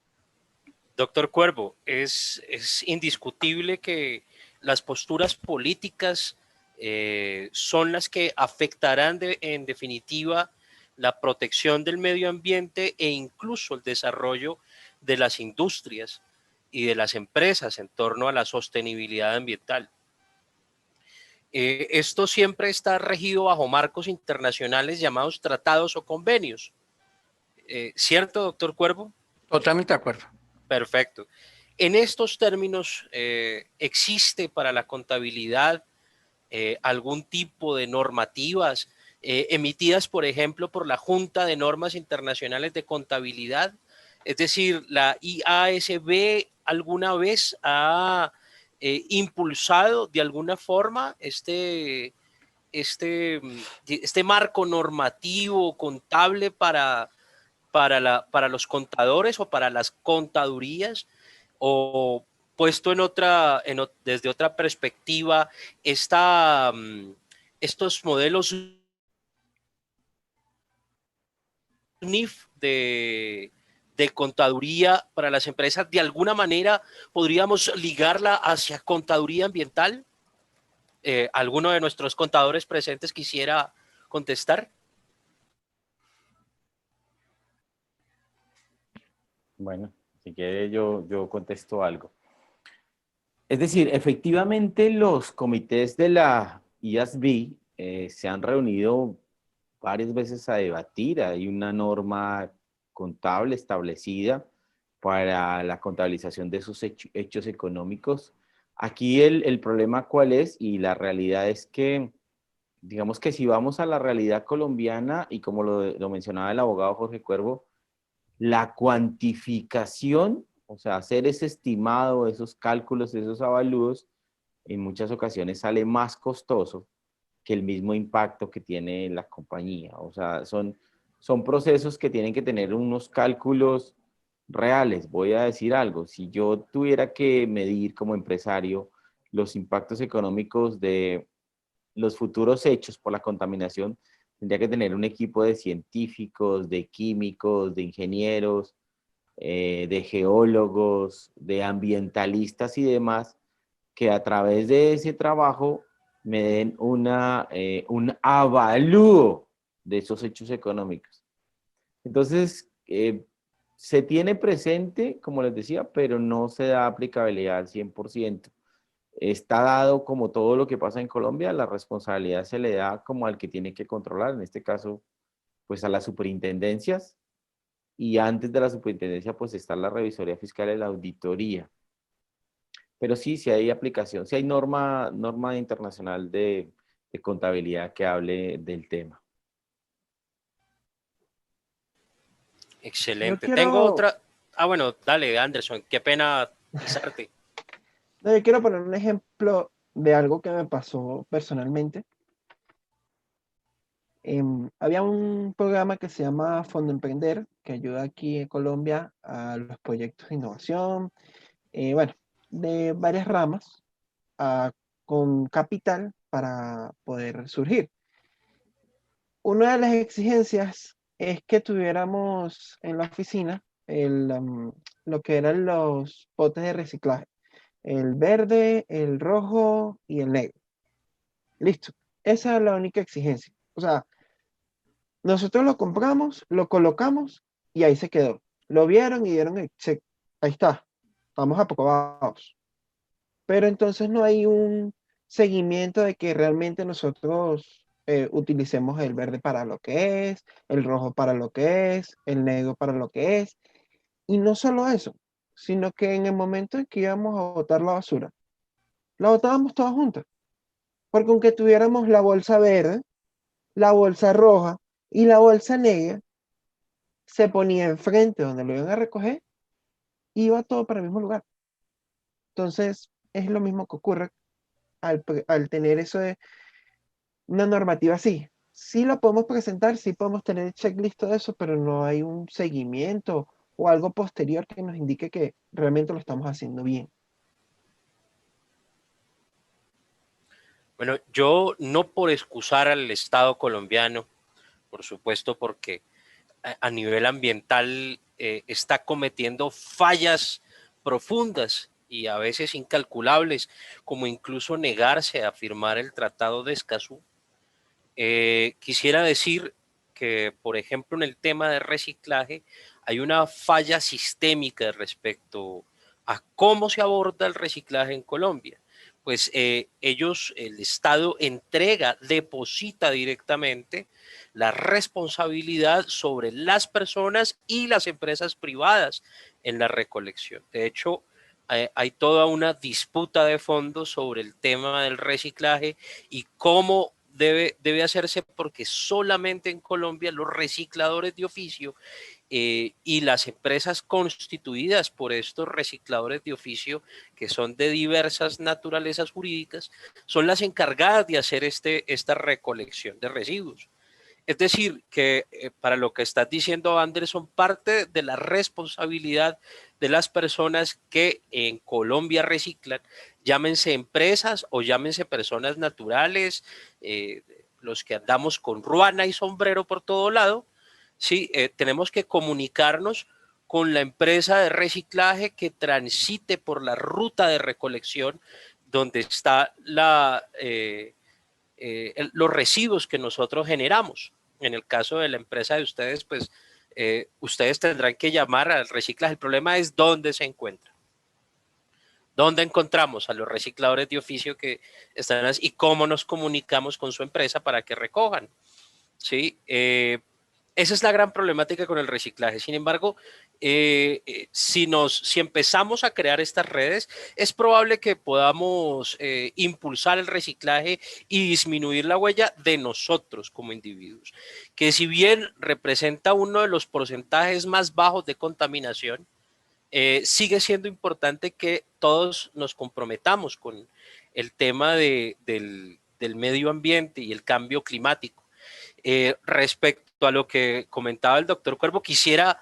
Doctor Cuervo, es indiscutible que las posturas políticas son las que afectarán en definitiva la protección del medio ambiente e incluso el desarrollo de las industrias y de las empresas en torno a la sostenibilidad ambiental. Esto siempre está regido bajo marcos internacionales llamados tratados o convenios. ¿Cierto, doctor Cuervo? Totalmente de acuerdo. Perfecto. En estos términos, ¿existe para la contabilidad algún tipo de normativas emitidas, por ejemplo, por la Junta de Normas Internacionales de Contabilidad? Es decir, ¿la IASB alguna vez ha impulsado de alguna forma este marco normativo contable para los contadores o para las contadurías? O puesto desde otra perspectiva, estos modelos NIF de contaduría para las empresas, de alguna manera podríamos ligarla hacia contaduría ambiental. ¿Alguno de nuestros contadores presentes quisiera contestar? Bueno, si quiere yo contesto algo. Es decir, efectivamente los comités de la IASB se han reunido varias veces a debatir. Hay una norma contable establecida para la contabilización de esos hechos económicos. Aquí el problema cuál es, y la realidad es que, digamos que si vamos a la realidad colombiana, y como lo mencionaba el abogado Jorge Cuervo, la cuantificación, o sea, hacer ese estimado, esos cálculos, esos avalúos, en muchas ocasiones sale más costoso que el mismo impacto que tiene la compañía. O sea, son procesos que tienen que tener unos cálculos reales. Voy a decir algo, si yo tuviera que medir como empresario los impactos económicos de los futuros hechos por la contaminación, tendría que tener un equipo de científicos, de químicos, de ingenieros, de geólogos, de ambientalistas y demás, que a través de ese trabajo me den un avalúo de esos hechos económicos. Entonces, se tiene presente, como les decía, pero no se da aplicabilidad al 100%. Está dado como todo lo que pasa en Colombia, la responsabilidad se le da como al que tiene que controlar, en este caso, pues a las superintendencias, y antes de la superintendencia, pues está la revisoría fiscal y la auditoría. Pero sí, sí hay aplicación, sí hay norma internacional de contabilidad que hable del tema. Excelente. Yo Tengo quiero, otra. Ah, bueno, dale, Anderson. Qué pena pisarte. no, yo quiero poner un ejemplo de algo que me pasó personalmente. Había un programa que se llama Fondo Emprender, que ayuda aquí en Colombia a los proyectos de innovación, bueno, de varias ramas, con capital para poder surgir. Una de las exigencias es que tuviéramos en la oficina lo que eran los potes de reciclaje, el verde, el rojo y el negro. Listo. Esa es la única exigencia. O sea, nosotros lo compramos, lo colocamos y ahí se quedó. Lo vieron y dieron el check. Ahí está. Estamos aprobados. Pero entonces no hay un seguimiento de que realmente nosotros utilicemos el verde para lo que es, el rojo para lo que es, el negro para lo que es. Y no solo eso, sino que en el momento en que íbamos a botar la basura, la botábamos todas juntas. Porque aunque tuviéramos la bolsa verde, la bolsa roja y la bolsa negra, se ponía enfrente donde lo iban a recoger y iba todo para el mismo lugar. Entonces, es lo mismo que ocurre al tener eso de una normativa así. Sí lo podemos presentar, sí podemos tener el checklist de eso, pero no hay un seguimiento o algo posterior que nos indique que realmente lo estamos haciendo bien. Bueno, yo no por excusar al Estado colombiano, por supuesto, porque a nivel ambiental está cometiendo fallas profundas y a veces incalculables, como incluso negarse a firmar el Tratado de Escazú. Quisiera decir que, por ejemplo, en el tema de reciclaje hay una falla sistémica respecto a cómo se aborda el reciclaje en Colombia. Pues el Estado entrega, deposita directamente la responsabilidad sobre las personas y las empresas privadas en la recolección. De hecho, hay toda una disputa de fondo sobre el tema del reciclaje y cómo debe hacerse, porque solamente en Colombia los recicladores de oficio y las empresas constituidas por estos recicladores de oficio, que son de diversas naturalezas jurídicas, son las encargadas de hacer esta recolección de residuos. Es decir, que para lo que estás diciendo, Anderson, parte de la responsabilidad de las personas que en Colombia reciclan, llámense empresas o llámense personas naturales, los que andamos con ruana y sombrero por todo lado, sí, tenemos que comunicarnos con la empresa de reciclaje que transite por la ruta de recolección donde está los residuos que nosotros generamos. En el caso de la empresa de ustedes, pues ustedes tendrán que llamar al reciclaje. El problema es dónde se encuentra. ¿Dónde encontramos a los recicladores de oficio que están así y cómo nos comunicamos con su empresa para que recojan? ¿Sí? Esa es la gran problemática con el reciclaje. Sin embargo, si empezamos a crear estas redes, es probable que podamos impulsar el reciclaje y disminuir la huella de nosotros como individuos, que si bien representa uno de los porcentajes más bajos de contaminación, sigue siendo importante que todos nos comprometamos con el tema del medio ambiente y el cambio climático. Respecto a lo que comentaba el doctor Cuervo, quisiera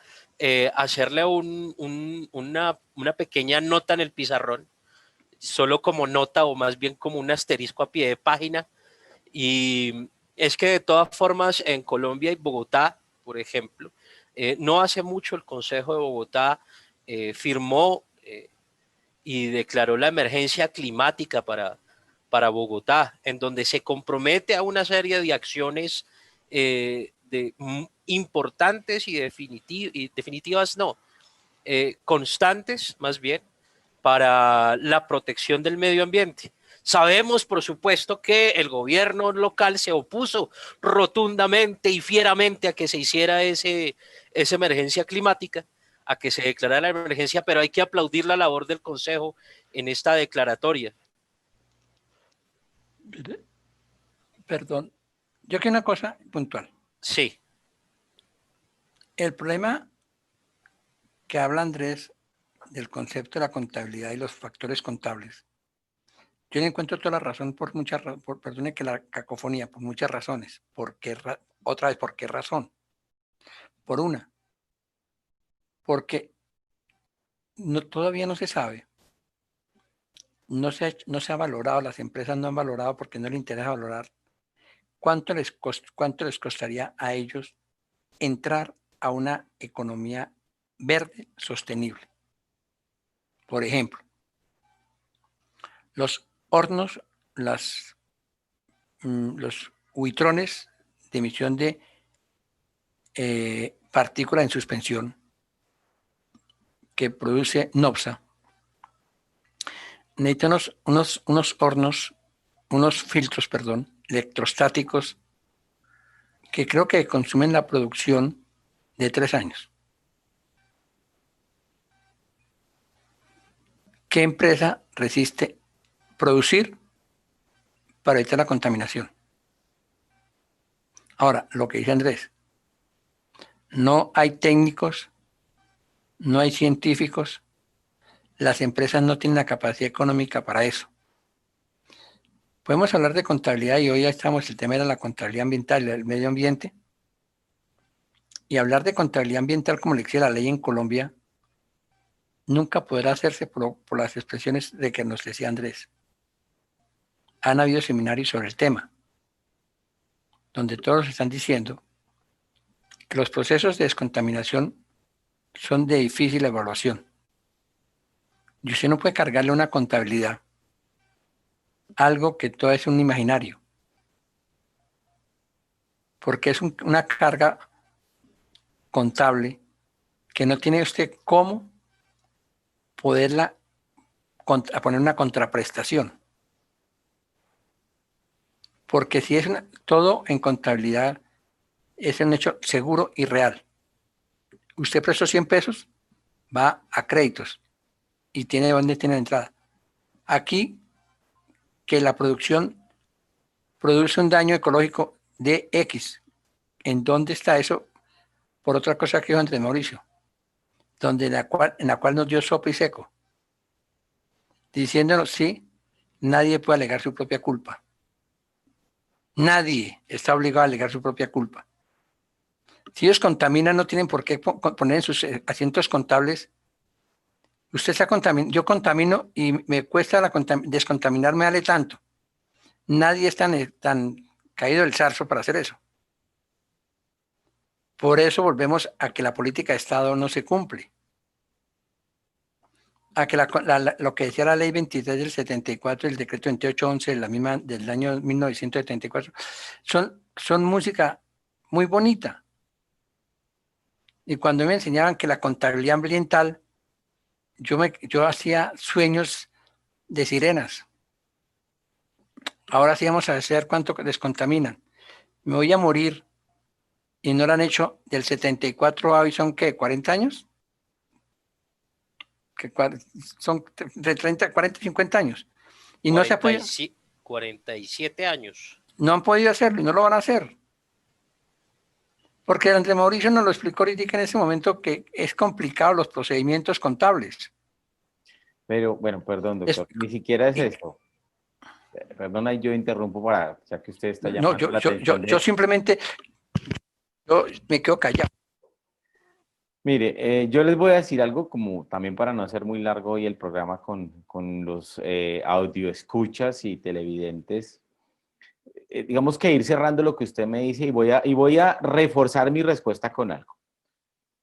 hacerle una pequeña nota en el pizarrón, solo como nota o más bien como un asterisco a pie de página, y es que de todas formas en Colombia y Bogotá, por ejemplo, no hace mucho el Consejo de Bogotá firmó y declaró la emergencia climática para Bogotá, en donde se compromete a una serie de acciones importantes y definitivas no, constantes más bien, para la protección del medio ambiente. Sabemos, por supuesto, que el gobierno local se opuso rotundamente y fieramente a que se hiciera esa emergencia climática, a que se declarara la emergencia, pero hay que aplaudir la labor del Consejo en esta declaratoria. Perdón, yo quiero una cosa puntual. Sí. El problema que habla Andrés del concepto de la contabilidad y los factores contables, yo le encuentro toda la razón perdone que la cacofonía, por muchas razones. Otra vez, ¿por qué razón? Por una, porque todavía no se sabe, no se ha valorado, las empresas no han valorado porque no les interesa valorar cuánto les costaría a ellos entrar a una economía verde sostenible. Por ejemplo, los hornos, los huitrones de emisión de partícula en suspensión que produce NOPSA, necesitan unos filtros, electrostáticos que creo que consumen la producción de 3 años. ¿Qué empresa resiste producir para evitar la contaminación? Ahora, lo que dice Andrés, no hay técnicos, no hay científicos, las empresas no tienen la capacidad económica para eso. Podemos hablar de contabilidad y hoy ya estamos, el tema era la contabilidad ambiental, el medio ambiente, y hablar de contabilidad ambiental como le exige la ley en Colombia nunca podrá hacerse por las expresiones de que nos decía Andrés. Han habido seminarios sobre el tema, donde todos están diciendo que los procesos de descontaminación son de difícil evaluación. Y usted no puede cargarle una contabilidad, algo que todo es un imaginario, porque es una carga contable que no tiene usted cómo poderla poner una contraprestación. Porque si es todo en contabilidad es un hecho seguro y real. Usted prestó 100 pesos, va a créditos y tiene dónde tiene la entrada. Aquí, que la producción produce un daño ecológico de X. ¿En dónde está eso? Por otra cosa que dijo Andrés Mauricio, en la cual nos dio sopa y seco, diciéndonos sí, nadie puede alegar su propia culpa. Nadie está obligado a alegar su propia culpa. Si ellos contaminan, no tienen por qué poner en sus asientos contables. Usted está contaminando, yo contamino y me cuesta descontaminarme, vale tanto. Nadie es tan caído del zarzo para hacer eso. Por eso volvemos a que la política de Estado no se cumple. A que lo que decía la ley 23 del 74, el decreto 2811 de la misma, del año 1974, son música muy bonita. Y cuando me enseñaban que la contabilidad ambiental, yo hacía sueños de sirenas. Ahora sí vamos a hacer cuánto descontaminan. Me voy a morir y no lo han hecho del 74 a hoy, ¿son qué? ¿40 años? Son de 30, 40, 50 años. Y no se ha podido, 47 años. no han podido hacerlo y no lo van a hacer. Porque Andrés Mauricio nos lo explicó ahorita en ese momento que es complicado los procedimientos contables. Pero, bueno, perdón, doctor, ni siquiera es esto. Perdona, yo interrumpo para, ya que usted está llamando No, la atención. yo simplemente me quedo callado. Mire, yo les voy a decir algo como también para no hacer muy largo hoy el programa con los audio escuchas y televidentes. Digamos que ir cerrando lo que usted me dice y voy a reforzar mi respuesta con algo.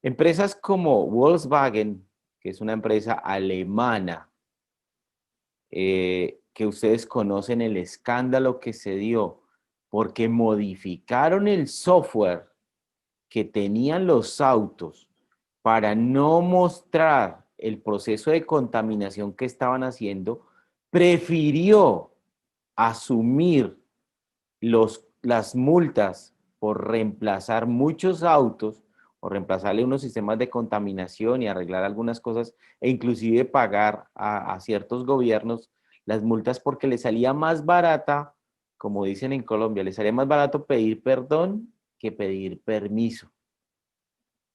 Empresas como Volkswagen, que es una empresa alemana, que ustedes conocen el escándalo que se dio porque modificaron el software que tenían los autos para no mostrar el proceso de contaminación que estaban haciendo, prefirió asumir las multas por reemplazar muchos autos o reemplazarle unos sistemas de contaminación y arreglar algunas cosas e inclusive pagar a ciertos gobiernos las multas porque les salía más barata, como dicen en Colombia, les salía más barato pedir perdón que pedir permiso.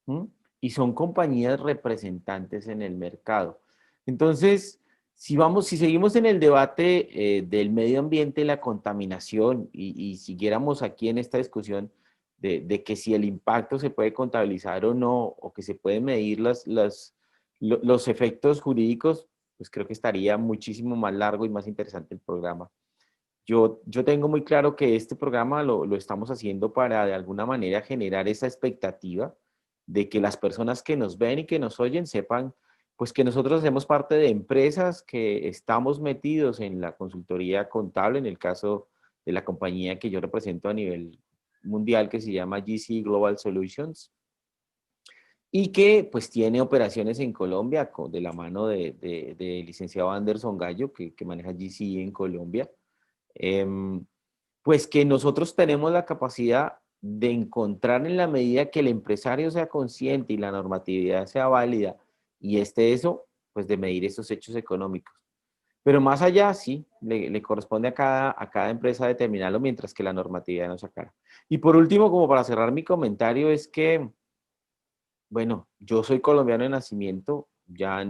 ¿Mm? Y son compañías representantes en el mercado. Entonces, si seguimos en el debate del medio ambiente y la contaminación y siguiéramos aquí en esta discusión de que si el impacto se puede contabilizar o no, o que se pueden medir los efectos jurídicos, pues creo que estaría muchísimo más largo y más interesante el programa. Yo tengo muy claro que este programa lo estamos haciendo para de alguna manera generar esa expectativa de que las personas que nos ven y que nos oyen sepan pues que nosotros hacemos parte de empresas que estamos metidos en la consultoría contable, en el caso de la compañía que yo represento a nivel mundial que se llama GC Global Solutions y que pues tiene operaciones en Colombia de la mano de licenciado Anderson Gallo que maneja GC en Colombia. Pues que nosotros tenemos la capacidad de encontrar en la medida que el empresario sea consciente y la normatividad sea válida y eso, pues de medir esos hechos económicos. Pero más allá, sí, le corresponde a cada empresa determinarlo mientras que la normatividad no sacara. Y por último, como para cerrar mi comentario, es que, bueno, yo soy colombiano de nacimiento, ya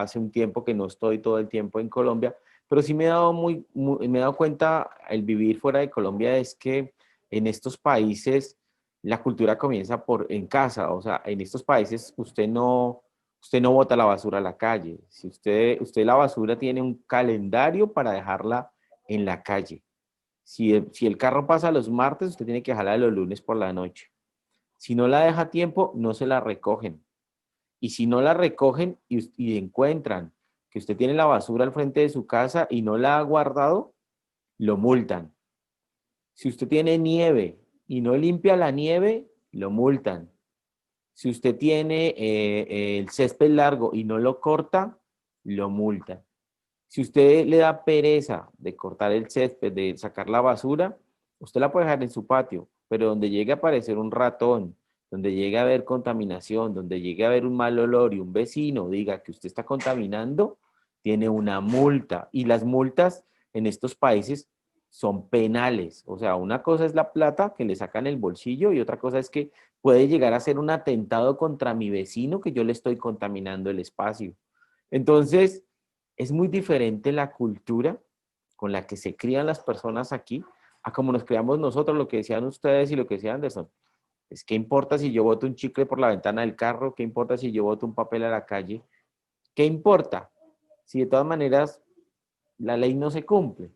hace un tiempo que no estoy todo el tiempo en Colombia, pero sí me he dado cuenta al vivir fuera de Colombia es que en estos países la cultura comienza en casa, o sea, en estos países usted no bota la basura a la calle. Si usted la basura tiene un calendario para dejarla en la calle. Si el carro pasa los martes, usted tiene que dejarla los lunes por la noche. Si no la deja a tiempo, no se la recogen. Y si no la recogen y encuentran que usted tiene la basura al frente de su casa y no la ha guardado, lo multan. Si usted tiene nieve y no limpia la nieve, lo multan. Si usted tiene el césped largo y no lo corta, lo multan. Si usted le da pereza de cortar el césped, de sacar la basura, usted la puede dejar en su patio, pero donde llegue a aparecer un ratón, donde llegue a haber contaminación, donde llegue a haber un mal olor y un vecino diga que usted está contaminando, tiene una multa. Y las multas en estos países son penales. O sea, una cosa es la plata que le sacan el bolsillo y otra cosa es que puede llegar a ser un atentado contra mi vecino que yo le estoy contaminando el espacio. Entonces, es muy diferente la cultura con la que se crían las personas aquí a como nos criamos nosotros, lo que decían ustedes y lo que decía Anderson. Pues, ¿qué importa si yo boto un chicle por la ventana del carro? ¿Qué importa si yo boto un papel a la calle? ¿Qué importa si de todas maneras la ley no se cumple?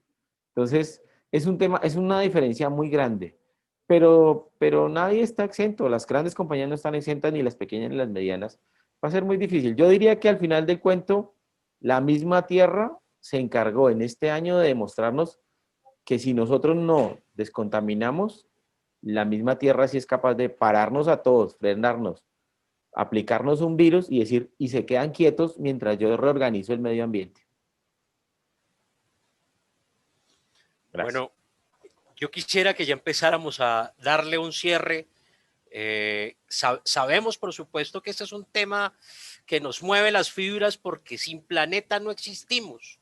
Entonces, es un tema, es una diferencia muy grande, pero nadie está exento, las grandes compañías no están exentas, ni las pequeñas ni las medianas. Va a ser muy difícil. Yo diría que al final del cuento, la misma tierra se encargó en este año de demostrarnos que si nosotros no descontaminamos, la misma tierra sí es capaz de pararnos a todos, frenarnos, aplicarnos un virus y decir, y se quedan quietos mientras yo reorganizo el medio ambiente. Gracias. Bueno, yo quisiera que ya empezáramos a darle un cierre. Sabemos, por supuesto, que este es un tema que nos mueve las fibras porque sin planeta no existimos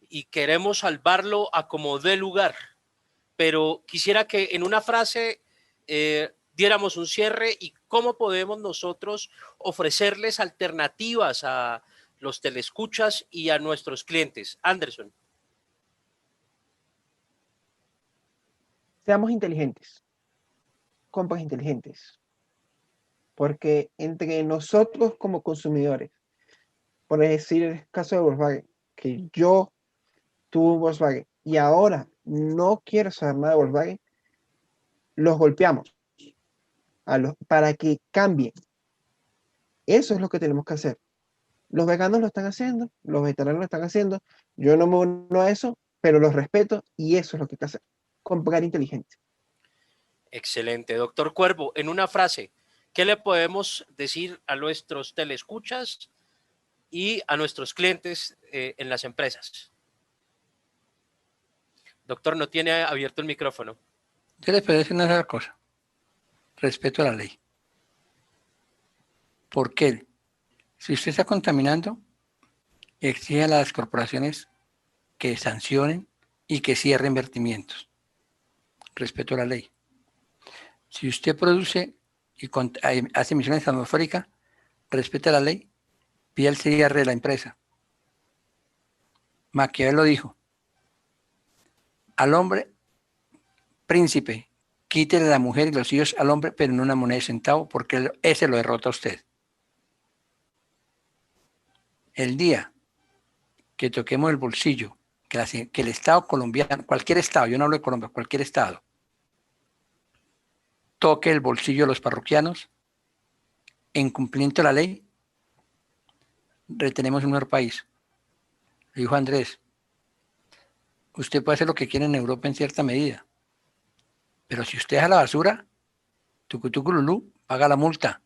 y queremos salvarlo a como dé lugar. Pero quisiera que en una frase diéramos un cierre y cómo podemos nosotros ofrecerles alternativas a los telescuchas y a nuestros clientes. Anderson. Seamos inteligentes, compras inteligentes, porque entre nosotros como consumidores, por decir el caso de Volkswagen, que yo tuve un Volkswagen y ahora no quiero saber nada de Volkswagen, los golpeamos para que cambien. Eso es lo que tenemos que hacer. Los veganos lo están haciendo, los vegetarianos lo están haciendo, yo no me uno a eso, pero los respeto y eso es lo que hay que hacer, comprar inteligente. Excelente. Doctor Cuervo, en una frase, ¿qué le podemos decir a nuestros telescuchas y a nuestros clientes en las empresas? Doctor, no tiene abierto el micrófono. Yo les puedo decir una sola cosa. Respeto a la ley. ¿Por qué? Si usted está contaminando, exige a las corporaciones que sancionen y que cierren vertimientos. Respeto a la ley. Si usted produce y hace emisiones atmosféricas, respeta la ley, pide el cierre de la empresa. Maquiavel lo dijo. Al hombre, príncipe, quítele la mujer y los hijos al hombre, pero no una moneda de centavo, porque ese lo derrota a usted. El día que toquemos el bolsillo, que el Estado colombiano, cualquier Estado, yo no hablo de Colombia, cualquier Estado, toque el bolsillo de los parroquianos, en cumplimiento de la ley, retenemos un nuevo país. Dijo Andrés, usted puede hacer lo que quiere en Europa en cierta medida, pero si usted deja la basura, tucutucululú, paga la multa.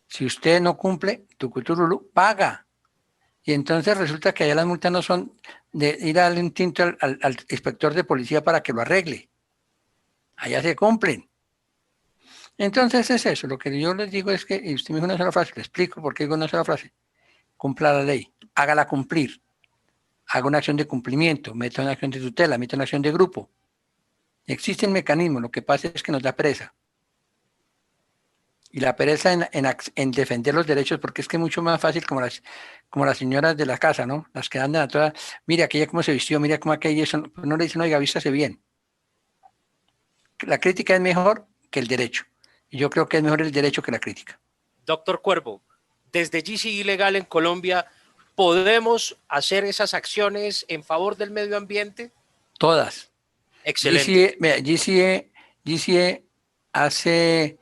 Si usted no cumple, tucuturulú, paga. Y entonces resulta que allá las multas no son de ir a darle un tinto al inspector de policía para que lo arregle. Allá se cumplen. Entonces es eso. Lo que yo les digo es que, y usted me dijo una sola frase, le explico por qué digo una sola frase. Cumpla la ley, hágala cumplir. Haga una acción de cumplimiento, meta una acción de tutela, meta una acción de grupo. Existen mecanismos, lo que pasa es que nos da pereza. Y la pereza en defender los derechos, porque es que es mucho más fácil como las señoras de la casa, ¿no? Las que andan a todas, mira aquella cómo se vistió, mira cómo aquella, eso, pues no le dicen, oiga, vístase bien. La crítica es mejor que el derecho. Y yo creo que es mejor el derecho que la crítica. Doctor Cuervo, desde GCE Legal en Colombia, ¿podemos hacer esas acciones en favor del medio ambiente? Todas. Excelente. GCE hace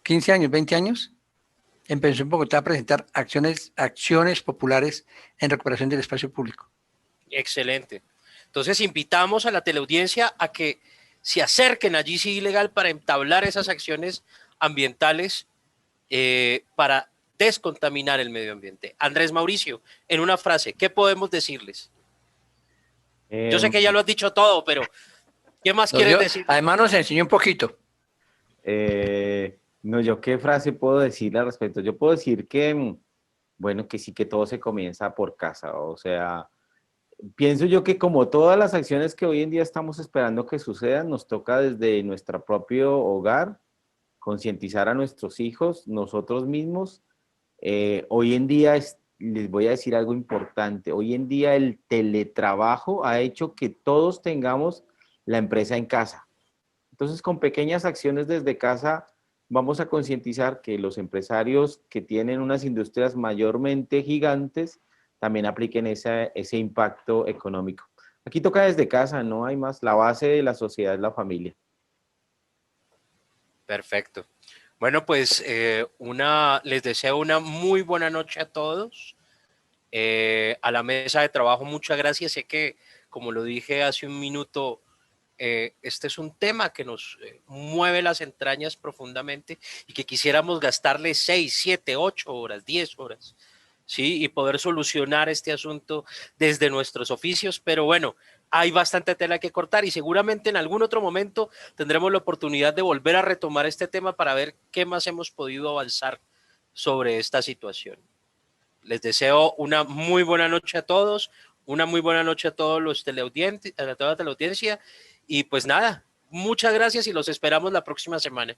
15 años, 20 años, empezó en Bogotá a presentar acciones populares en recuperación del espacio público. Excelente. Entonces invitamos a la teleaudiencia a que se acerquen a GCE Legal para entablar esas acciones ambientales para descontaminar el medio ambiente. Andrés Mauricio, en una frase, ¿qué podemos decirles? Yo sé que ya lo has dicho todo, pero ¿qué más quieres decir? Además nos enseñó un poquito. No, yo qué frase puedo decirle al respecto. Yo puedo decir que, bueno, que sí, que todo se comienza por casa. O sea, pienso yo que como todas las acciones que hoy en día estamos esperando que sucedan, nos toca desde nuestro propio hogar concientizar a nuestros hijos, nosotros mismos. Hoy en día, les voy a decir algo importante, hoy en día el teletrabajo ha hecho que todos tengamos la empresa en casa. Entonces, con pequeñas acciones desde casa, vamos a concientizar que los empresarios que tienen unas industrias mayormente gigantes también apliquen ese impacto económico. Aquí toca desde casa, no hay más. La base de la sociedad es la familia. Perfecto. Bueno, pues les deseo una muy buena noche a todos. A la mesa de trabajo, muchas gracias. Sé que, como lo dije hace un minuto, este es un tema que nos mueve las entrañas profundamente y que quisiéramos gastarle 6, 7, 8 horas, 10 horas, ¿sí? Y poder solucionar este asunto desde nuestros oficios, pero bueno, hay bastante tela que cortar y seguramente en algún otro momento tendremos la oportunidad de volver a retomar este tema para ver qué más hemos podido avanzar sobre esta situación. Les deseo una muy buena noche a todos, una muy buena noche a todos los teleaudientes, a toda la teleaudiencia y pues nada, muchas gracias y los esperamos la próxima semana.